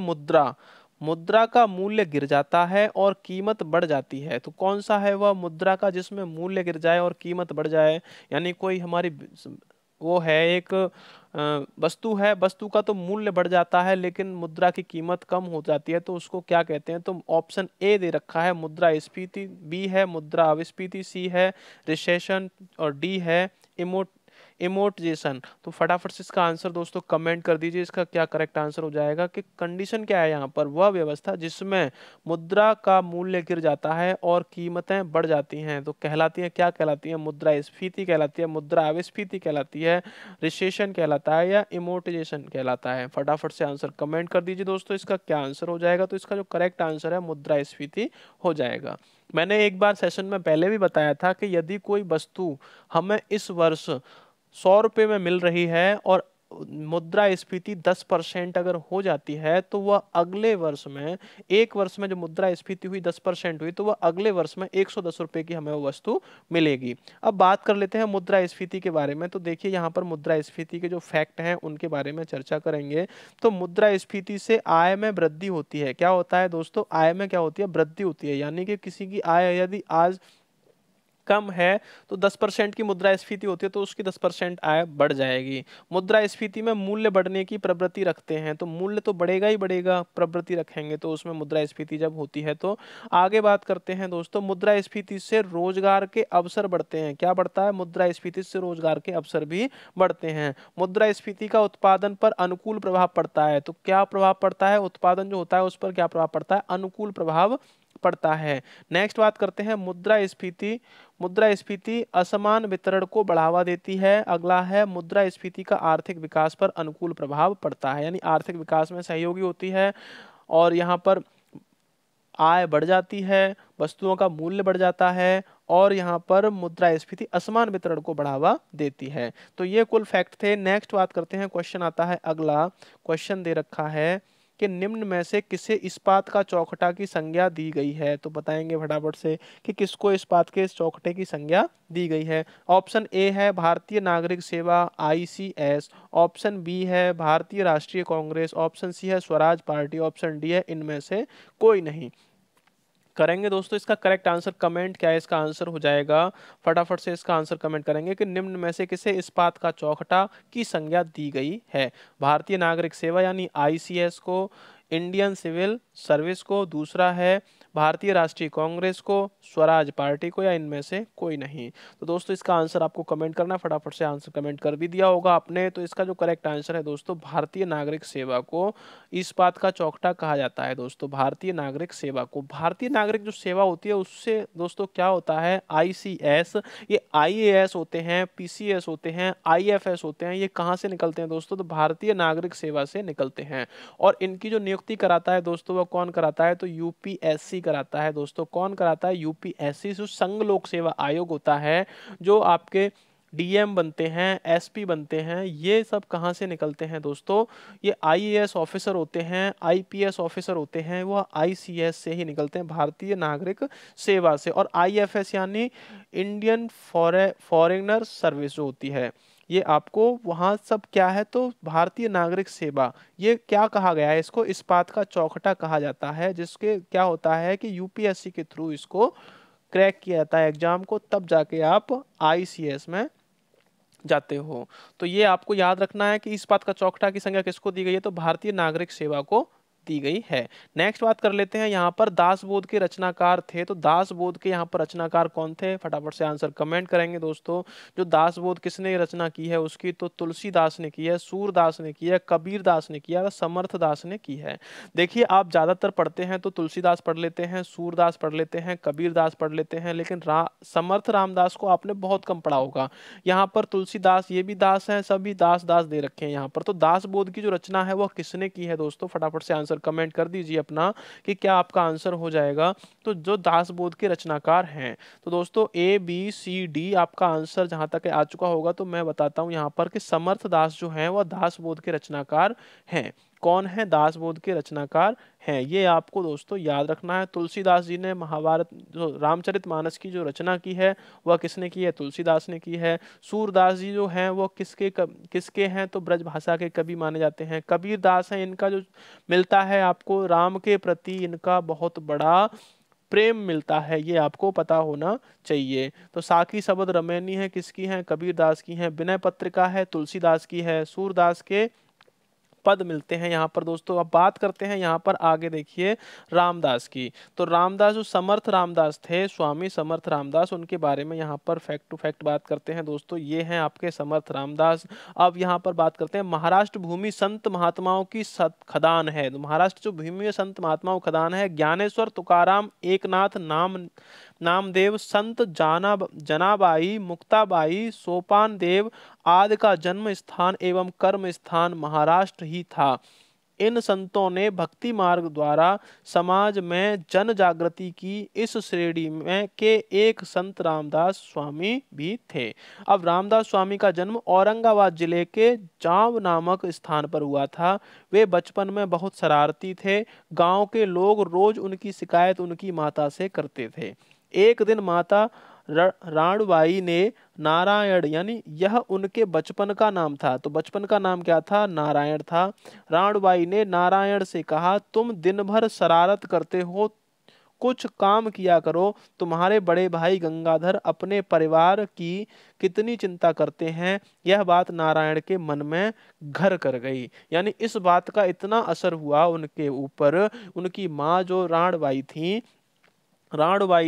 मुद्रा का मूल्य गिर जाता है और कीमत बढ़ जाती है। तो कौन सा है वह मुद्रा का जिसमें मूल्य गिर जाए और कीमत बढ़ जाए। यानी कोई हमारी वो है एक वस्तु है, वस्तु का तो मूल्य बढ़ जाता है लेकिन मुद्रा की कीमत कम हो जाती है, तो उसको क्या कहते हैं। तो ऑप्शन ए दे रखा है मुद्रास्फीति, बी है मुद्रा अपस्फीति, सी है रिसेशन और डी है इमोर्टाइजेशन। तो फटाफट से इसका आंसर दोस्तों कमेंट कर दीजिए, इसका क्या करेक्ट आंसर हो जाएगा कि कंडीशन क्या है यहाँ पर, वह व्यवस्था जिसमें मुद्रा का मूल्य गिर जाता है और कीमतें बढ़ जाती हैं तो कहलाती है, क्या कहलाती है, मुद्रास्फीति कहलाती है, मुद्रा अपस्फीति कहलाती है, रिसेशन कहलाता है या इमोर्टाइजेशन कहलाता है। फटाफट से आंसर कमेंट कर दीजिए दोस्तों, इसका क्या आंसर हो जाएगा। तो इसका जो करेक्ट आंसर है मुद्रास्फीति हो जाएगा। मैंने एक बार सेशन में पहले भी बताया था कि यदि कोई वस्तु हमें इस वर्ष 100 रुपये में मिल रही है और मुद्रास्फीति 10% अगर हो जाती है तो वह अगले वर्ष में, एक वर्ष में जो मुद्रास्फीति हुई 10% हुई, तो वह अगले वर्ष में 110 रुपये की हमें वो वस्तु मिलेगी। अब बात कर लेते हैं मुद्रास्फीति के बारे में। तो देखिए यहाँ पर मुद्रास्फीति के जो फैक्ट हैं उनके बारे में चर्चा करेंगे। तो मुद्रास्फीति से आय में वृद्धि होती है। क्या होता है दोस्तों, आय में क्या होती है, वृद्धि होती है। यानी कि किसी की आय यदि आज कम है तो 10% की मुद्रास्फीति होती है तो उसकी 10% आय बढ़ जाएगी। मुद्रास्फीति में मूल्य बढ़ने की प्रवृत्ति रखते हैं, तो मूल्य तो बढ़ेगा ही बढ़ेगा, प्रवृत्ति रखेंगे तो उसमें मुद्रास्फीति जब होती है। तो आगे बात करते हैं दोस्तों, मुद्रास्फीति से रोजगार के अवसर बढ़ते हैं। क्या बढ़ता है, मुद्रास्फीति से रोजगार के अवसर भी बढ़ते हैं। मुद्रास्फीति का उत्पादन पर अनुकूल प्रभाव पड़ता है। तो क्या प्रभाव पड़ता है, उत्पादन जो होता है उस पर क्या प्रभाव पड़ता है, अनुकूल प्रभाव पड़ता है। नेक्स्ट बात करते हैं मुद्रास्फीति। मुद्रास्फीति असमान वितरण को बढ़ावा देती है। अगला है मुद्रास्फीति का आर्थिक विकास पर अनुकूल प्रभाव पड़ता है, यानी आर्थिक विकास में सहयोगी होती है और यहाँ पर आय बढ़ जाती है, वस्तुओं का मूल्य बढ़ जाता है और यहाँ पर मुद्रास्फीति असमान वितरण को बढ़ावा देती है। तो ये कुल फैक्ट थे। नेक्स्ट बात करते हैं, क्वेश्चन आता है अगला। क्वेश्चन दे रखा है कि निम्न में से किसे इस्पात का चौखटा की संज्ञा दी गई है। तो बताएंगे फटाफट से कि किसको इस्पात के चौखटे की संज्ञा दी गई है। ऑप्शन ए है भारतीय नागरिक सेवा ICS, ऑप्शन बी है भारतीय राष्ट्रीय कांग्रेस, ऑप्शन सी है स्वराज पार्टी, ऑप्शन डी है इनमें से कोई नहीं। करेंगे दोस्तों इसका करेक्ट आंसर कमेंट, क्या है इसका आंसर हो जाएगा, फटाफट से इसका आंसर कमेंट करेंगे कि निम्न में से किसे इस्पात का चौखटा की संज्ञा दी गई है। भारतीय नागरिक सेवा यानी ICS को, इंडियन सिविल सर्विस को, दूसरा है भारतीय राष्ट्रीय कांग्रेस को, स्वराज पार्टी को, या इनमें से कोई नहीं। तो दोस्तों इसका आंसर आपको कमेंट करना है, फटाफट से आंसर कमेंट कर भी दिया होगा आपने। तो इसका जो करेक्ट आंसर है दोस्तों, भारतीय नागरिक सेवा को इस्पात का चौखटा कहा जाता है। दोस्तों भारतीय नागरिक सेवा को, भारतीय नागरिक जो सेवा होती है उससे दोस्तों क्या होता है, ICS, ये IAS होते हैं, PCS होते हैं, IFS होते हैं, ये कहाँ से निकलते हैं दोस्तों, तो भारतीय नागरिक सेवा से निकलते हैं। और इनकी जो नियुक्ति कराता है दोस्तों वो कौन कराता है, तो UPSC कराता है। दोस्तों कौन कराता है, UPSC, जो संघ लोक सेवा आयोग होता है, जो आपके DM बनते हैं, SP बनते हैं, ये सब कहाँ से निकलते हैं दोस्तों, ये IAS ऑफिसर होते हैं, IPS ऑफिसर होते हैं, वो ICS से ही निकलते हैं, भारतीय नागरिक सेवा से। और IFS यानी इंडियन फॉरेनर सर्विस जो होती है, ये आपको वहाँ सब क्या है, तो भारतीय नागरिक सेवा, ये क्या कहा गया है, इसको इस्पात का चौखटा कहा जाता है, जिसके क्या होता है कि UPSC के थ्रू इसको क्रैक किया जाता है एग्जाम को, तब जाके आप ICS में जाते हो। तो ये आपको याद रखना है कि इस्पात का चौखटा की संज्ञा किसको दी गई है, तो भारतीय नागरिक सेवा को दी गई है। नेक्स्ट बात कर लेते हैं, यहाँ पर दासबोध के रचनाकार थे। तो दासबोध के यहाँ पर रचनाकार कौन थे, फटाफट से आंसर कमेंट करेंगे दोस्तों। जो दासबोध किसने रचना की है उसकी, तो तुलसीदास ने की है, सूरदास ने की है, कबीरदास ने किया, समर्थदास ने की है। देखिए आप ज्यादातर पढ़ते हैं तो तुलसीदास पढ़ लेते हैं, सूरदास पढ़ लेते हैं, कबीरदास पढ़ लेते हैं, लेकिन समर्थ रामदास को आपने बहुत कम पढ़ा होगा। यहाँ पर तुलसीदास, ये भी दास है, सभी दास दास दे रखे हैं यहाँ पर। तो दासबोध की जो रचना है वह किसने की है दोस्तों, फटाफट से आंसर कमेंट कर दीजिए अपना कि क्या आपका आंसर हो जाएगा। तो जो दासबोध के रचनाकार हैं, तो दोस्तों ABCD आपका आंसर जहां तक आ चुका होगा। तो मैं बताता हूं यहाँ पर कि समर्थ दास जो हैं वह दासबोध के रचनाकार हैं। कौन है, दासबोध के रचनाकार हैं, ये आपको दोस्तों याद रखना है। तुलसीदास जी ने महाभारत, जो रामचरितमानस की जो रचना की है वह किसने की है, तुलसीदास ने की है। सूरदास जी जो हैं वो किसके हैं, तो ब्रज भाषा के कवि माने जाते हैं। कबीरदास हैं, इनका जो मिलता है आपको राम के प्रति इनका बहुत बड़ा प्रेम मिलता है, ये आपको पता होना चाहिए। तो साखी शबद रमैनी है, किसकी है, कबीरदास की है। विनय पत्रिका है, तुलसीदास की है। सूरदास के पद मिलते हैं यहाँ पर दोस्तों। अब बात करते हैं यहाँ पर आगे, देखिए रामदास की। तो रामदास जो समर्थ रामदास थे, स्वामी समर्थ रामदास, उनके बारे में यहाँ पर फैक्ट टू फैक्ट बात करते हैं दोस्तों। ये हैं आपके समर्थ रामदास। अब यहाँ पर बात करते हैं, महाराष्ट्र भूमि संत महात्माओं की खदान है। तो महाराष्ट्र जो भूमि है संत महात्माओं खदान है। ज्ञानेश्वर, तुकाराम, एकनाथ, नामदेव, संत जनाबाई, मुक्ताबाई, सोपान देव आदि का जन्म स्थान एवं कर्म स्थान महाराष्ट्र ही था। इन संतों ने भक्ति मार्ग द्वारा समाज में जन जागृति की। इस श्रेणी में के एक संत रामदास स्वामी भी थे। अब रामदास स्वामी का जन्म औरंगाबाद जिले के जाव नामक स्थान पर हुआ था। वे बचपन में बहुत शरारती थे। गांव के लोग रोज उनकी शिकायत उनकी माता से करते थे। एक दिन माता राणबाई ने नारायण, यानी यह उनके बचपन का नाम था, तो बचपन का नाम क्या था? नारायण था। राणबाई ने नारायण से कहा, तुम दिन भर शरारत करते हो, कुछ काम किया करो। तुम्हारे बड़े भाई गंगाधर अपने परिवार की कितनी चिंता करते हैं। यह बात नारायण के मन में घर कर गई। यानी इस बात का इतना असर हुआ उनके ऊपर, उनकी माँ जो राणबाई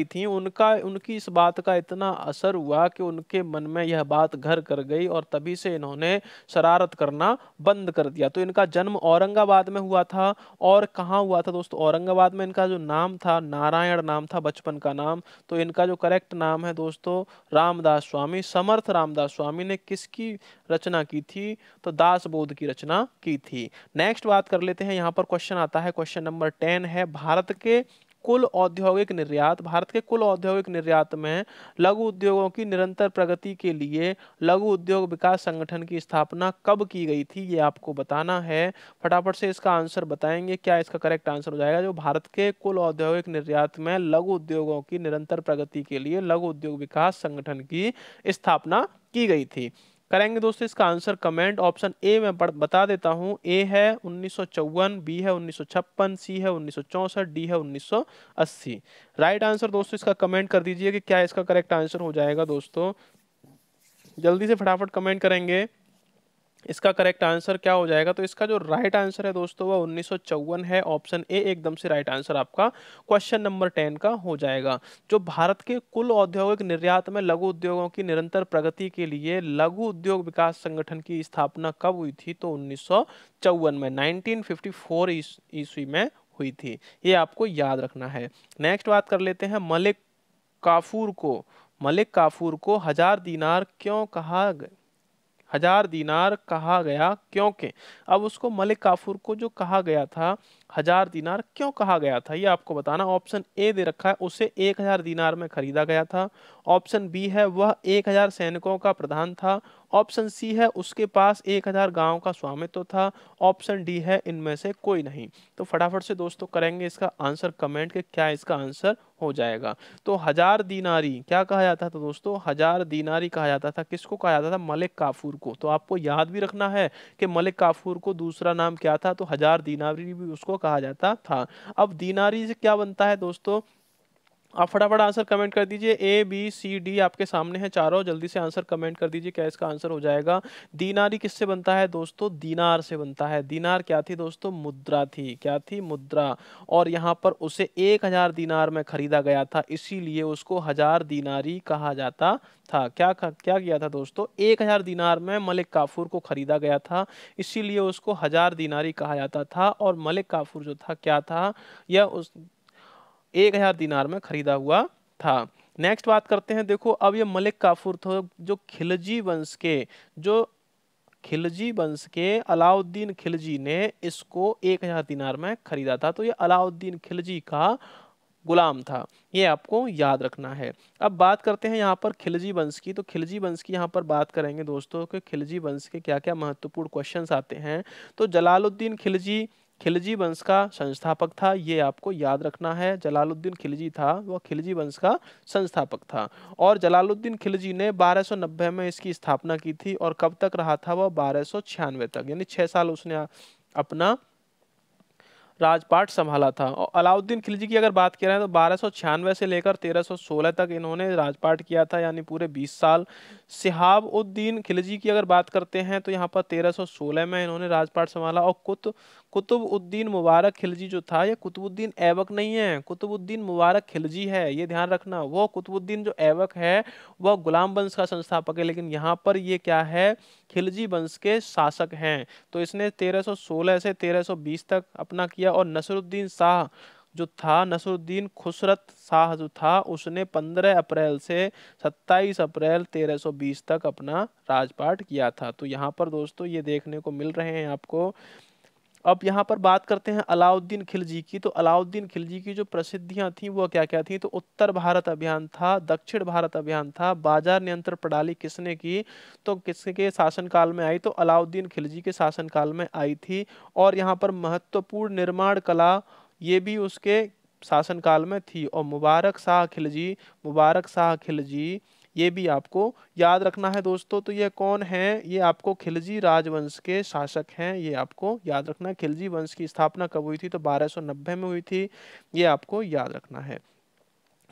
थी, उनका उनकी इस बात का इतना असर हुआ कि उनके मन में यह बात घर कर गई और तभी से इन्होंने शरारत करना बंद कर दिया। तो इनका जन्म औरंगाबाद में हुआ था। और कहाँ हुआ था दोस्तों? औरंगाबाद में। इनका जो नाम था नारायण नाम था, बचपन का नाम। तो इनका जो करेक्ट नाम है दोस्तों रामदास स्वामी। समर्थ रामदास स्वामी ने किसकी रचना की थी? तो दासबोध की रचना की थी। नेक्स्ट बात कर लेते हैं। यहाँ पर क्वेश्चन आता है, क्वेश्चन नंबर 10 है, भारत के कुल औद्योगिक निर्यात। भारत के कुल औद्योगिक निर्यात में लघु उद्योगों की निरंतर प्रगति के लिए लघु उद्योग विकास संगठन की स्थापना कब की गई थी? ये आपको बताना है। फटाफट से इसका आंसर बताएंगे। क्या इसका करेक्ट आंसर हो जाएगा? जो भारत के कुल औद्योगिक निर्यात में लघु उद्योगों की निरंतर प्रगति के लिए लघु उद्योग विकास संगठन की स्थापना की गई थी। करेंगे दोस्तों इसका आंसर कमेंट। ऑप्शन ए मैं बता देता हूं। ए है 1954, बी है 1956, सी है 1964, डी है 1980। राइट आंसर दोस्तों इसका कमेंट कर दीजिए कि क्या इसका करेक्ट आंसर हो जाएगा। दोस्तों जल्दी से फटाफट कमेंट करेंगे, इसका करेक्ट आंसर क्या हो जाएगा। तो इसका जो राइट आंसर है दोस्तों वह 1954 है। ऑप्शन ए एकदम से राइट आंसर आपका क्वेश्चन नंबर 10 का हो जाएगा। जो भारत के कुल औद्योगिक निर्यात में लघु उद्योगों की निरंतर प्रगति के लिए लघु उद्योग विकास संगठन की स्थापना कब हुई थी? तो 1954 में, 1954 ईस्वी में हुई थी। ये आपको याद रखना है। नेक्स्ट बात कर लेते हैं। मलिक काफूर को हजार दीनार कहा गया क्योंकि? अब उसको मलिक काफूर को जो कहा गया था हजार दीनार क्यों कहा गया था, ये आपको बताना। ऑप्शन ए दे रखा है, उसे 1000 दीनार में खरीदा गया था। ऑप्शन बी है वह 1000 सैनिकों का प्रधान था। ऑप्शन सी है उसके पास 1000 गांव का स्वामित्व था। ऑप्शन डी है इनमें से कोई नहीं। तो फटाफट से दोस्तों करेंगे इसका आंसर कमेंट के क्या इसका आंसर हो जाएगा। तो हजार दीनारी क्या कहा जाता था दोस्तों? हजार दीनारी कहा जाता था। किसको कहा जाता था? मलिक काफूर को। तो आपको याद भी रखना है कि मलिक काफूर को दूसरा नाम क्या था? तो हजार दीनारी भी उसको कहा जाता था। अब दीनारी से क्या बनता है दोस्तों? आप फटाफट आंसर कमेंट कर दीजिए। ए बी सी डी आपके सामने है चारों, जल्दी से आंसर कमेंट कर दीजिए क्या इसका आंसर हो जाएगा। दीनारी किससे बनता है दोस्तों? दीनार से बनता है। दीनार क्या थी दोस्तों? मुद्रा थी। क्या थी? मुद्रा। और यहाँ पर उसे 1000 दीनार में खरीदा गया था, इसीलिए उसको हजार दीनारी कहा जाता था। क्या किया था दोस्तों? 1000 दीनार में मलिक काफूर को खरीदा गया था, इसीलिए उसको हजार दीनारी कहा जाता था। और मलिक काफूर जो था क्या था? यह उस 1000 दिनार में खरीदा हुआ था। नेक्स्ट बात करते हैं। देखो अब ये मलिक काफूर था जो खिलजी वंश के अलाउद्दीन खिलजी ने इसको 1000 दिनार में खरीदा था। तो ये अलाउद्दीन खिलजी का गुलाम था, ये आपको याद रखना है। अब बात करते हैं यहाँ पर खिलजी वंश की। तो खिलजी वंश की यहाँ पर बात करेंगे दोस्तों कि खिलजी वंश के क्या क्या महत्वपूर्ण क्वेश्चंस आते हैं। तो जलालुद्दीन खिलजी खिलजी वंश का संस्थापक था, ये आपको याद रखना है। जलालुद्दीन खिलजी था वह खिलजी वंश का संस्थापक था। और जलालुद्दीन खिलजी ने 1290 में इसकी स्थापना की थी। और कब तक रहा था वह? 1296 तक, यानी 6 साल उसने अपना राजपाट संभाला था। और अलाउद्दीन खिलजी की अगर बात करें तो 1296 से लेकर 1316 तक इन्होंने राजपाट किया था, यानी पूरे 20 साल। शिहाब उद्दीन खिलजी की अगर बात करते हैं तो यहाँ पर 1316 में इन्होंने राजपाट संभाला। और कुतुबुद्दीन मुबारक खिलजी जो था, ये कुतुबुद्दीन ऐबक नहीं है, कुतुबुद्दीन मुबारक खिलजी है, ये ध्यान रखना। वो कुतुबुद्दीन जो ऐबक है वह गुलाम वंश का संस्थापक है, लेकिन यहाँ पर ये क्या है? खिलजी वंश के शासक हैं। तो इसने 1316 से 1320 तक अपना किया। और नसरुद्दीन शाह जो था, नसरुद्दीन खुसरत शाह जो था, उसने 15 अप्रैल से 27 अप्रैल 1320 तक अपना राजपाट किया था। तो यहाँ पर दोस्तों ये देखने को मिल रहे हैं आपको अब यहाँ पर बात करते हैं अलाउद्दीन खिलजी की। तो अलाउद्दीन खिलजी की जो प्रसिद्धियां थी वो क्या क्या थी? तो उत्तर भारत अभियान था, दक्षिण भारत अभियान था, बाजार नियंत्रण प्रणाली किसने की? तो किसके शासनकाल में आई? तो अलाउद्दीन खिलजी के शासनकाल में आई थी। और यहाँ पर महत्वपूर्ण निर्माण कला ये भी उसके शासनकाल में थी। और मुबारक शाह खिलजी ये भी आपको याद रखना है दोस्तों। तो ये कौन है? ये आपको खिलजी राजवंश के शासक हैं, ये आपको याद रखना है। खिलजी वंश की स्थापना कब हुई थी? तो 1290 में हुई थी, ये आपको याद रखना है।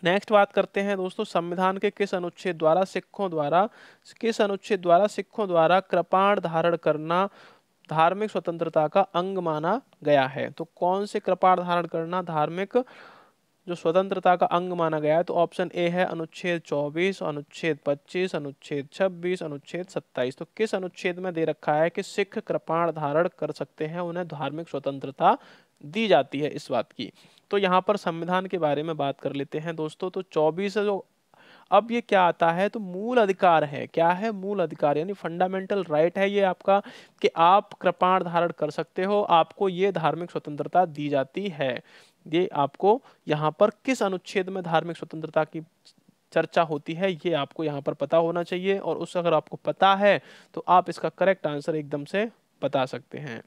नेक्स्ट बात करते हैं दोस्तों, संविधान के किस अनुच्छेद द्वारा सिखों द्वारा कृपाण धारण करना धार्मिक स्वतंत्रता का अंग माना गया है? तो कौन से कृपाण धारण करना धार्मिक जो स्वतंत्रता का अंग माना गया है? तो ऑप्शन ए है अनुच्छेद 24, अनुच्छेद 25, अनुच्छेद 26, अनुच्छेद 27। तो किस अनुच्छेद में दे रखा है कि सिख कृपाण धारण कर सकते हैं, उन्हें धार्मिक स्वतंत्रता दी जाती है इस बात की? तो यहाँ पर संविधान के बारे में बात कर लेते हैं दोस्तों। तो 24 जो अब ये क्या आता है? तो मूल अधिकार है। क्या है? मूल अधिकार, यानी फंडामेंटल राइट है ये आपका, कि आप कृपाण धारण कर सकते हो, आपको ये धार्मिक स्वतंत्रता दी जाती है। ये आपको यहाँ पर किस अनुच्छेद में धार्मिक स्वतंत्रता की चर्चा होती है ये आपको यहाँ पर पता होना चाहिए। और उस अगर आपको पता है तो आप इसका करेक्ट आंसर एकदम से बता सकते हैं।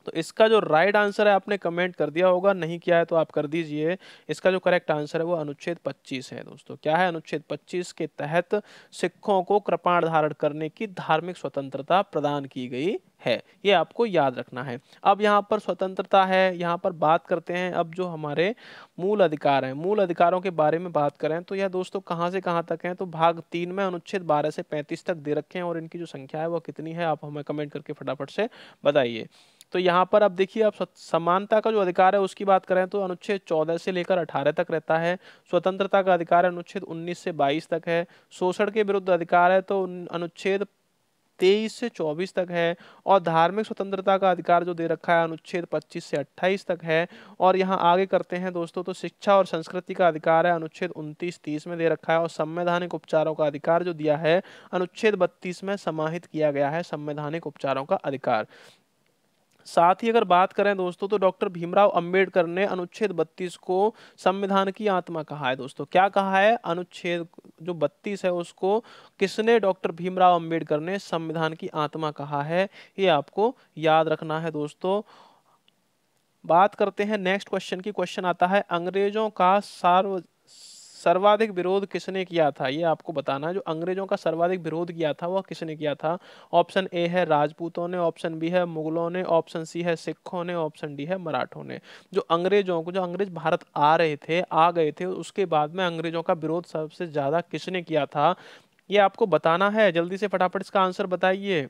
तो इसका जो राइट आंसर है आपने कमेंट कर दिया होगा, नहीं किया है तो आप कर दीजिए। इसका जो करेक्ट आंसर है वो अनुच्छेद 25 है दोस्तों। क्या है? अनुच्छेद 25 के तहत सिखों को कृपाण धारण करने की धार्मिक स्वतंत्रता प्रदान की गई है, ये आपको याद रखना है। अब यहाँ पर स्वतंत्रता है, यहाँ पर बात करते हैं अब जो हमारे मूल अधिकार हैं, मूल अधिकारों के बारे में बात करें तो यह दोस्तों कहाँ से कहाँ तक है? तो भाग 3 में अनुच्छेद 12 से 35 तक दे रखे हैं, और इनकी जो संख्या है वो कितनी है आप हमें कमेंट करके फटाफट से बताइए। तो यहाँ पर अब देखिए, आप समानता का जो अधिकार है उसकी बात करें तो अनुच्छेद 14 से लेकर 18 तक रहता है। स्वतंत्रता का अधिकार अनुच्छेद 19 से 22 तक है। शोषण के विरुद्ध अधिकार है तो अनुच्छेद 23 से 24 तक है। और धार्मिक स्वतंत्रता का अधिकार जो दे रखा है अनुच्छेद 25 से 28 तक है। और यहाँ आगे करते हैं दोस्तों, तो शिक्षा और संस्कृति का अधिकार है अनुच्छेद 29-30 में दे रखा है। और संवैधानिक उपचारों का अधिकार जो दिया है अनुच्छेद 32 में समाहित किया गया है, संवैधानिक उपचारों का अधिकार। साथ ही अगर बात करें दोस्तों तो डॉक्टर भीमराव अंबेडकर ने अनुच्छेद 32 को संविधान की आत्मा कहा है दोस्तों। क्या कहा है? अनुच्छेद जो 32 है उसको किसने? डॉक्टर भीमराव अंबेडकर ने संविधान की आत्मा कहा है, ये आपको याद रखना है दोस्तों। बात करते हैं नेक्स्ट क्वेश्चन की। क्वेश्चन आता है अंग्रेजों का सर्वाधिक विरोध किसने किया था? ये आपको बताना है, जो अंग्रेजों का सर्वाधिक विरोध किया था वह किसने किया था? ऑप्शन ए है राजपूतों ने, ऑप्शन बी है मुगलों ने, ऑप्शन सी है सिखों ने, ऑप्शन डी है मराठों ने। जो अंग्रेज भारत आ गए थे उसके बाद में अंग्रेजों का विरोध सबसे ज्यादा किसने किया था, ये आपको बताना है। जल्दी से फटाफट इसका आंसर बताइए।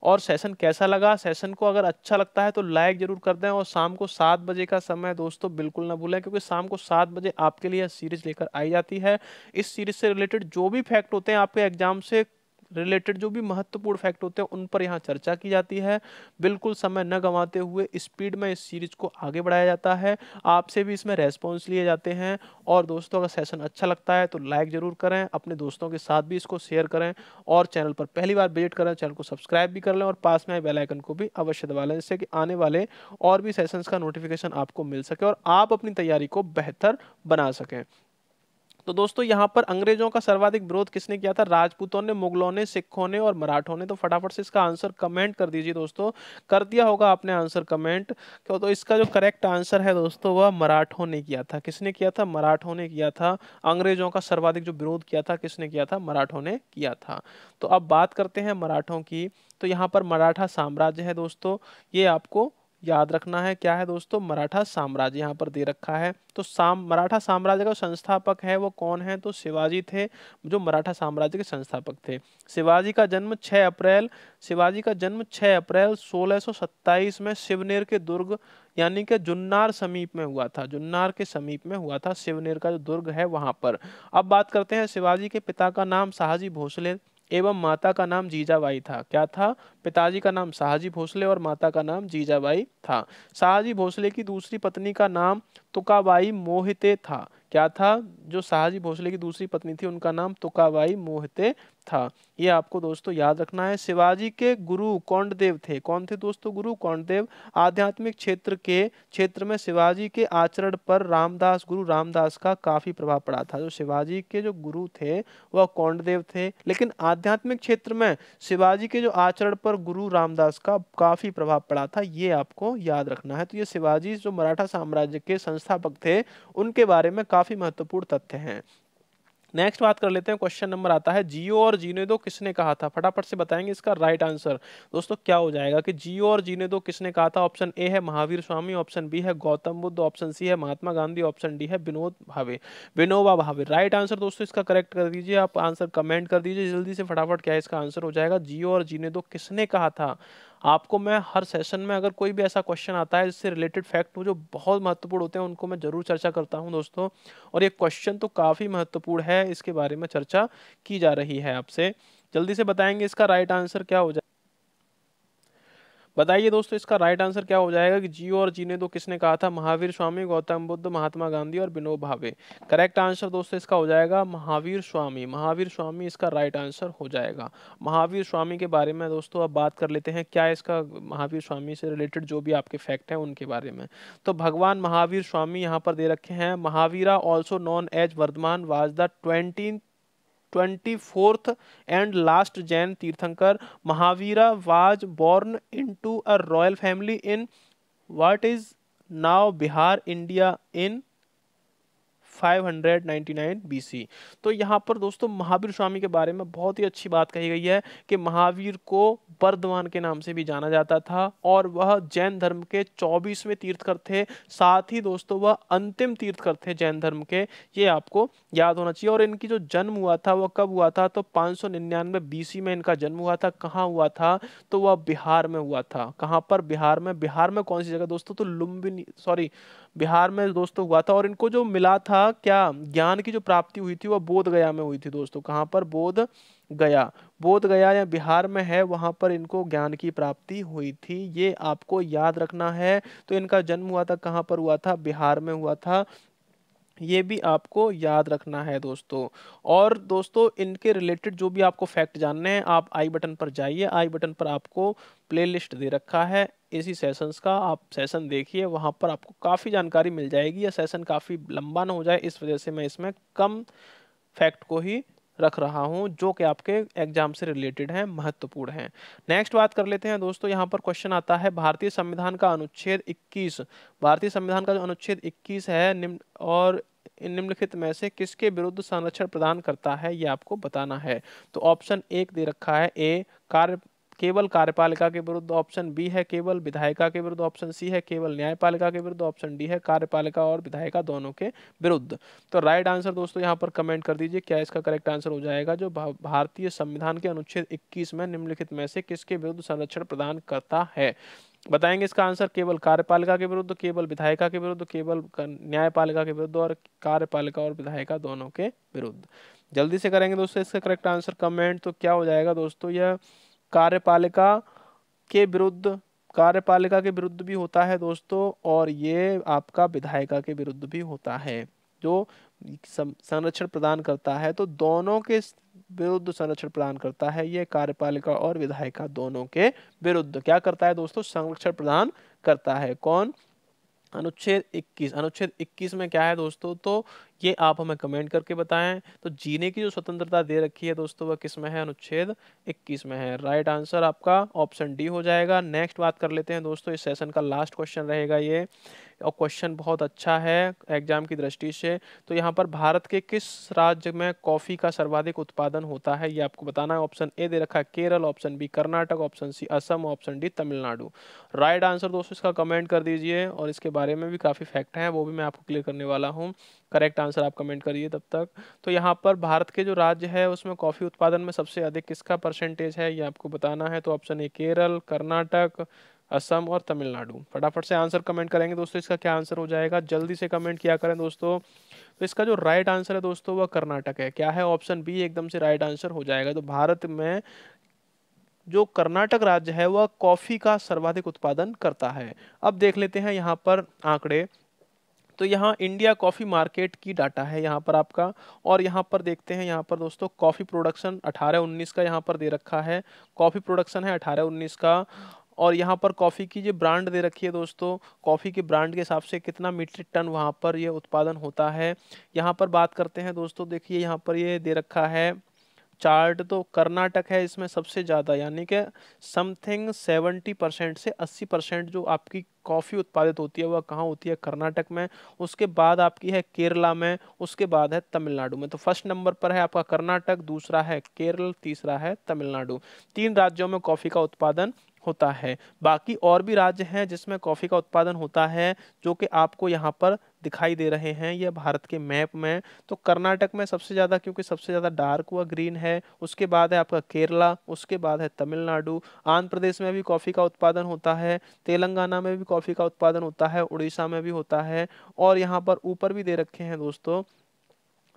और सेशन कैसा लगा? सेशन को अगर अच्छा लगता है तो लाइक जरूर कर दें। और शाम को 7 बजे का समय दोस्तों बिल्कुल ना भूलें, क्योंकि शाम को 7 बजे आपके लिए सीरीज लेकर आई जाती है। इस सीरीज से रिलेटेड जो भी फैक्ट होते हैं, आपके एग्जाम से रिलेटेड जो भी महत्वपूर्ण फैक्ट होते हैं, उन पर यहाँ चर्चा की जाती है। बिल्कुल समय न गंवाते हुए स्पीड में इस सीरीज को आगे बढ़ाया जाता है। आपसे भी इसमें रेस्पॉन्स लिए जाते हैं। और दोस्तों अगर सेशन अच्छा लगता है तो लाइक जरूर करें, अपने दोस्तों के साथ भी इसको शेयर करें। और चैनल पर पहली बार विजिट करें, चैनल को सब्सक्राइब भी कर लें, और पास में बेल आइकन को भी अवश्य दबा लें, जिससे कि आने वाले और भी सेशंस का नोटिफिकेशन आपको मिल सके और आप अपनी तैयारी को बेहतर बना सकें। तो दोस्तों यहाँ पर अंग्रेजों का सर्वाधिक विरोध किसने किया था? राजपूतों ने, मुगलों ने, सिखों ने और मराठों ने। तो फटाफट से इसका आंसर कमेंट कर दीजिए दोस्तों। कर दिया होगा आपने आंसर कमेंट, क्यों? तो इसका जो करेक्ट आंसर है दोस्तों वह मराठों ने किया था। किसने किया था? मराठों ने किया था। अंग्रेजों का सर्वाधिक जो विरोध किया था किसने किया था? मराठों ने किया था। तो अब बात करते हैं मराठों की। तो यहाँ पर मराठा साम्राज्य है दोस्तों, ये आपको याद रखना है। क्या है दोस्तों? मराठा साम्राज्य यहाँ पर दे रखा है। तो मराठा साम्राज्य का संस्थापक है वो कौन है? तो शिवाजी थे, जो मराठा साम्राज्य के संस्थापक थे। शिवाजी का जन्म 6 अप्रैल 1627 में शिवनेर के दुर्ग यानी कि जुन्नार समीप में हुआ था। जुन्नार के समीप में हुआ था, शिवनेर का जो दुर्ग है वहां पर। अब बात करते हैं, शिवाजी के पिता का नाम शाहजी भोसले एवं माता का नाम जीजाबाई था। क्या था? पिताजी का नाम शाहजी भोसले और माता का नाम जीजाबाई था। शाहजी भोसले की दूसरी पत्नी का नाम तुकाबाई मोहिते था। क्या था? जो शहाजी भोसले की दूसरी पत्नी थी उनका नाम तुकाबाई मोहिते था। ये आपको दोस्तों याद रखना है। शिवाजी के गुरु कोंडदेव थे। कौन थे दोस्तों? गुरु कोंडदेव। आध्यात्मिक क्षेत्र में शिवाजी के आचरण पर गुरु रामदास का काफी प्रभाव पड़ा था। जो शिवाजी के जो गुरु थे वह कोंडदेव थे, लेकिन आध्यात्मिक क्षेत्र में शिवाजी के जो आचरण पर गुरु रामदास का काफी प्रभाव पड़ा था, ये आपको याद रखना है। तो ये शिवाजी जो मराठा साम्राज्य के संस्थापक थे उनके बारे में काफी महत्वपूर्ण तथ्य हैं। नेक्स्ट बात कर लेते हैं। क्वेश्चन नंबर आता है, जियो और जीने दो किसने कहा था? फटाफट से बताएंगे इसका राइट आंसर। दोस्तों क्या हो जाएगा कि जियो और जीने दो किसने कहा था? ऑप्शन ए है महावीर स्वामी, ऑप्शन बी है गौतम बुद्ध, ऑप्शन सी है महात्मा गांधी, ऑप्शन डी है विनोबा भावे। राइट आंसर दोस्तों इसका करेक्ट कर दीजिए। आप आंसर कमेंट कर दीजिए जल्दी से फटाफट, क्या इसका आंसर हो जाएगा? जियो और जीने दो किसने कहा था? आपको मैं हर सेशन में अगर कोई भी ऐसा क्वेश्चन आता है जिससे रिलेटेड फैक्ट जो बहुत महत्वपूर्ण होते हैं उनको मैं जरूर चर्चा करता हूं दोस्तों। और ये क्वेश्चन तो काफी महत्वपूर्ण है, इसके बारे में चर्चा की जा रही है आपसे। जल्दी से बताएंगे इसका राइट आंसर क्या हो जाए? बताइए दोस्तों इसका राइट आंसर क्या हो जाएगा कि जियो और जीने दो किसने कहा था? महावीर स्वामी, गौतम बुद्ध, महात्मा गांधी और विनोबा भावे। करेक्ट आंसर दोस्तों इसका हो जाएगा महावीर स्वामी। महावीर स्वामी इसका राइट आंसर हो जाएगा। महावीर स्वामी के बारे में दोस्तों अब बात कर लेते हैं, क्या इसका महावीर स्वामी से रिलेटेड जो भी आपके फैक्ट हैं उनके बारे में। तो भगवान महावीर स्वामी यहाँ पर दे रखे हैं। Mahavira also known as Vardhaman was the 24th and last Jain Tirthankar. Mahavira was born into a royal family in what is now Bihar, India in 599 BC। तो यहाँ पर दोस्तों महावीर स्वामी के बारे में बहुत ही अच्छी बात कही गई है कि महावीर को वर्धमान के नाम से भी जाना जाता था और वह जैन धर्म के 24वें तीर्थकर थे। साथ ही दोस्तों वह अंतिम तीर्थकर थे जैन धर्म के, ये आपको याद होना चाहिए। और इनकी जो जन्म हुआ था वह कब हुआ था? तो 599 BC में इनका जन्म हुआ था। कहाँ हुआ था? तो वह बिहार में हुआ था। कहाँ पर? बिहार में। बिहार में कौन सी जगह दोस्तों? तो लुम्बिनी, सॉरी, बिहार में दोस्तों हुआ था। और इनको जो मिला था क्या, ज्ञान की जो प्राप्ति हुई थी वह बोध गया में हुई थी दोस्तों। कहाँ पर? बोध गया। बोध गया या बिहार में है, वहां पर इनको ज्ञान की प्राप्ति हुई थी, ये आपको याद रखना है। तो इनका जन्म हुआ था कहाँ पर हुआ था? बिहार में हुआ था, ये भी आपको याद रखना है दोस्तों। और दोस्तों इनके रिलेटेड जो भी आपको फैक्ट जानने हैं आप आई बटन पर जाइए। आई बटन पर आपको प्लेलिस्ट दे रखा है इसी सेशंस का, आप सेशन देखिए, वहां पर आपको काफ़ी जानकारी मिल जाएगी। यह सेशन काफ़ी लंबा ना हो जाए इस वजह से मैं इसमें कम फैक्ट को ही रख रहा हूं जो कि आपके एग्जाम से रिलेटेड हैं, महत्वपूर्ण हैं। नेक्स्ट बात कर लेते हैं दोस्तों। यहाँ पर क्वेश्चन आता है, भारतीय संविधान का अनुच्छेद 21, भारतीय संविधान का जो अनुच्छेद 21 है निम्नलिखित में से किसके विरुद्ध संरक्षण प्रदान करता है, ये आपको बताना है। तो ऑप्शन एक दे रखा है, ए केवल कार्यपालिका के विरुद्ध, ऑप्शन बी है केवल विधायिका के विरुद्ध, ऑप्शन सी है केवल न्यायपालिका के विरुद्ध, ऑप्शन डी है कार्यपालिका और विधायिका दोनों के विरुद्ध। तो राइट आंसर दोस्तों यहाँ पर कमेंट कर दीजिए, क्या इसका करेक्ट आंसर हो जाएगा? जो भारतीय संविधान के अनुच्छेद 21 में निम्नलिखित में से किसके विरुद्ध संरक्षण प्रदान करता है? बताएंगे इसका आंसर। केवल कार्यपालिका के विरुद्ध, केवल विधायिका के विरुद्ध, केवल न्यायपालिका के विरुद्ध और कार्यपालिका और विधायिका दोनों के विरुद्ध। जल्दी से करेंगे दोस्तों इसका करेक्ट आंसर कमेंट। तो क्या हो जाएगा दोस्तों? यह कार्यपालिका के विरुद्ध, कार्यपालिका के विरुद्ध भी होता है दोस्तों, और ये आपका विधायिका के विरुद्ध भी होता है। जो संरक्षण प्रदान करता है तो दोनों के विरुद्ध संरक्षण प्रदान करता है, ये कार्यपालिका और विधायिका दोनों के विरुद्ध क्या करता है दोस्तों? संरक्षण प्रदान करता है। कौन? अनुच्छेद 21। अनुच्छेद 21 में क्या है दोस्तों? तो ये आप हमें कमेंट करके बताएं। तो जीने की जो स्वतंत्रता दे रखी है दोस्तों वह किस में है? अनुच्छेद 21 में है। राइट आंसर आपका ऑप्शन डी हो जाएगा। नेक्स्ट बात कर लेते हैं दोस्तों, इस सेशन का लास्ट क्वेश्चन रहेगा ये, और क्वेश्चन बहुत अच्छा है एग्जाम की दृष्टि से। तो यहाँ पर भारत के किस राज्य में कॉफी का सर्वाधिक उत्पादन होता है, ये आपको बताना है। ऑप्शन ए दे रखा है Kerala, option B Karnataka, option C Assam, option D Tamil Nadu. Right answer दोस्तों इसका कमेंट कर दीजिए, और इसके बारे में भी काफ़ी फैक्ट हैं वो भी मैं आपको क्लियर करने वाला हूँ। करेक्ट आंसर आप कमेंट करिए तब तक। तो यहाँ पर भारत के जो राज्य है उसमें कॉफ़ी उत्पादन में सबसे अधिक किसका परसेंटेज है, ये आपको बताना है। तो ऑप्शन ए केरल, कर्नाटक, असम और तमिलनाडु। फटाफट से आंसर कमेंट करेंगे दोस्तों, इसका क्या आंसर हो जाएगा? जल्दी से कमेंट किया करें दोस्तों। तो इसका जो राइट आंसर है दोस्तों वह कर्नाटक है। क्या है? ऑप्शन बी एकदम से राइट आंसर हो जाएगा। तो भारत में जो कर्नाटक राज्य है वह कॉफी का सर्वाधिक उत्पादन करता है। अब देख लेते हैं यहाँ पर आंकड़े। तो यहाँ इंडिया कॉफ़ी मार्केट की डाटा है यहाँ पर आपका। और यहाँ पर देखते हैं, यहाँ पर दोस्तों कॉफ़ी प्रोडक्शन 18-19 का यहाँ पर दे रखा है। कॉफ़ी प्रोडक्शन है 18-19 का। और यहाँ पर कॉफ़ी की जो ब्रांड दे रखी है दोस्तों, कॉफ़ी के ब्रांड के हिसाब से कितना मीट्रिक टन वहाँ पर ये उत्पादन होता है। यहाँ पर बात करते हैं दोस्तों, देखिए यहाँ पर ये दे रखा है चार्ट, तो कर्नाटक है इसमें सबसे ज़्यादा, यानी कि समथिंग 70% से 80% जो आपकी कॉफ़ी उत्पादित होती है वह कहाँ होती है, कर्नाटक में। उसके बाद आपकी है केरला में, उसके बाद है तमिलनाडु में। तो फर्स्ट नंबर पर है आपका कर्नाटक, दूसरा है केरल, तीसरा है तमिलनाडु। 3 राज्यों में कॉफ़ी का उत्पादन होता है। बाकी और भी राज्य हैं जिसमें कॉफ़ी का उत्पादन होता है, जो कि आपको यहाँ पर दिखाई दे रहे हैं ये भारत के मैप में। तो कर्नाटक में सबसे ज़्यादा, क्योंकि सबसे ज़्यादा डार्क हुआ ग्रीन है। उसके बाद है आपका केरला, उसके बाद है तमिलनाडु। आंध्र प्रदेश में भी कॉफ़ी का उत्पादन होता है, तेलंगाना में भी कॉफ़ी का उत्पादन होता है, उड़ीसा में भी होता है। और यहाँ पर ऊपर भी दे रखे हैं दोस्तों,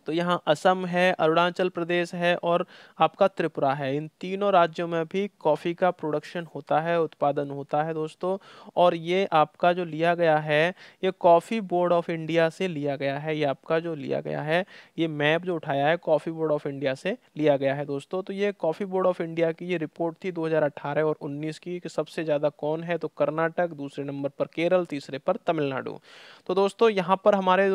तो यहाँ असम है, अरुणाचल प्रदेश है और आपका त्रिपुरा है। इन तीनों राज्यों में भी कॉफ़ी का प्रोडक्शन होता है, उत्पादन होता है दोस्तों। और ये आपका जो लिया गया है, ये कॉफ़ी बोर्ड ऑफ इंडिया से लिया गया है। ये आपका जो लिया गया है, ये मैप जो उठाया है कॉफ़ी बोर्ड ऑफ इंडिया से लिया गया है दोस्तों। तो ये कॉफ़ी बोर्ड ऑफ इंडिया की ये रिपोर्ट थी 2018 और 19 की, कि सबसे ज़्यादा कौन है, तो कर्नाटक, दूसरे नंबर पर केरल, तीसरे पर तमिलनाडु। तो दोस्तों यहाँ पर हमारे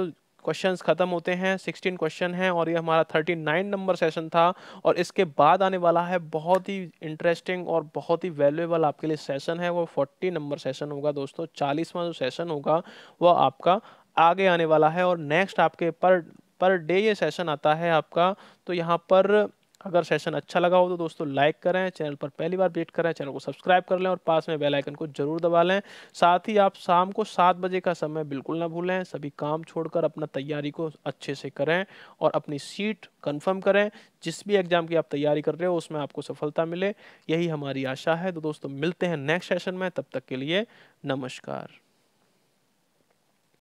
क्वेश्चंस खत्म होते हैं। 16 क्वेश्चन हैं और ये हमारा 39 नंबर सेशन था। और इसके बाद आने वाला है बहुत ही इंटरेस्टिंग और बहुत ही वैल्यूएबल आपके लिए सेशन है, वो 40 नंबर सेशन होगा दोस्तों। 40वां जो सेशन होगा वो आपका आगे आने वाला है। और नेक्स्ट आपके पर डे ये सेशन आता है आपका। तो यहाँ पर अगर सेशन अच्छा लगा हो तो दोस्तों लाइक करें, चैनल पर पहली बार विजिट करें चैनल को सब्सक्राइब कर लें और पास में बेल आइकन को जरूर दबा लें। साथ ही आप शाम को 7 बजे का समय बिल्कुल ना भूलें। सभी काम छोड़कर अपना तैयारी को अच्छे से करें और अपनी सीट कंफर्म करें। जिस भी एग्जाम की आप तैयारी कर रहे हो उसमें आपको सफलता मिले, यही हमारी आशा है। तो दोस्तों मिलते हैं नेक्स्ट सेशन में, तब तक के लिए नमस्कार।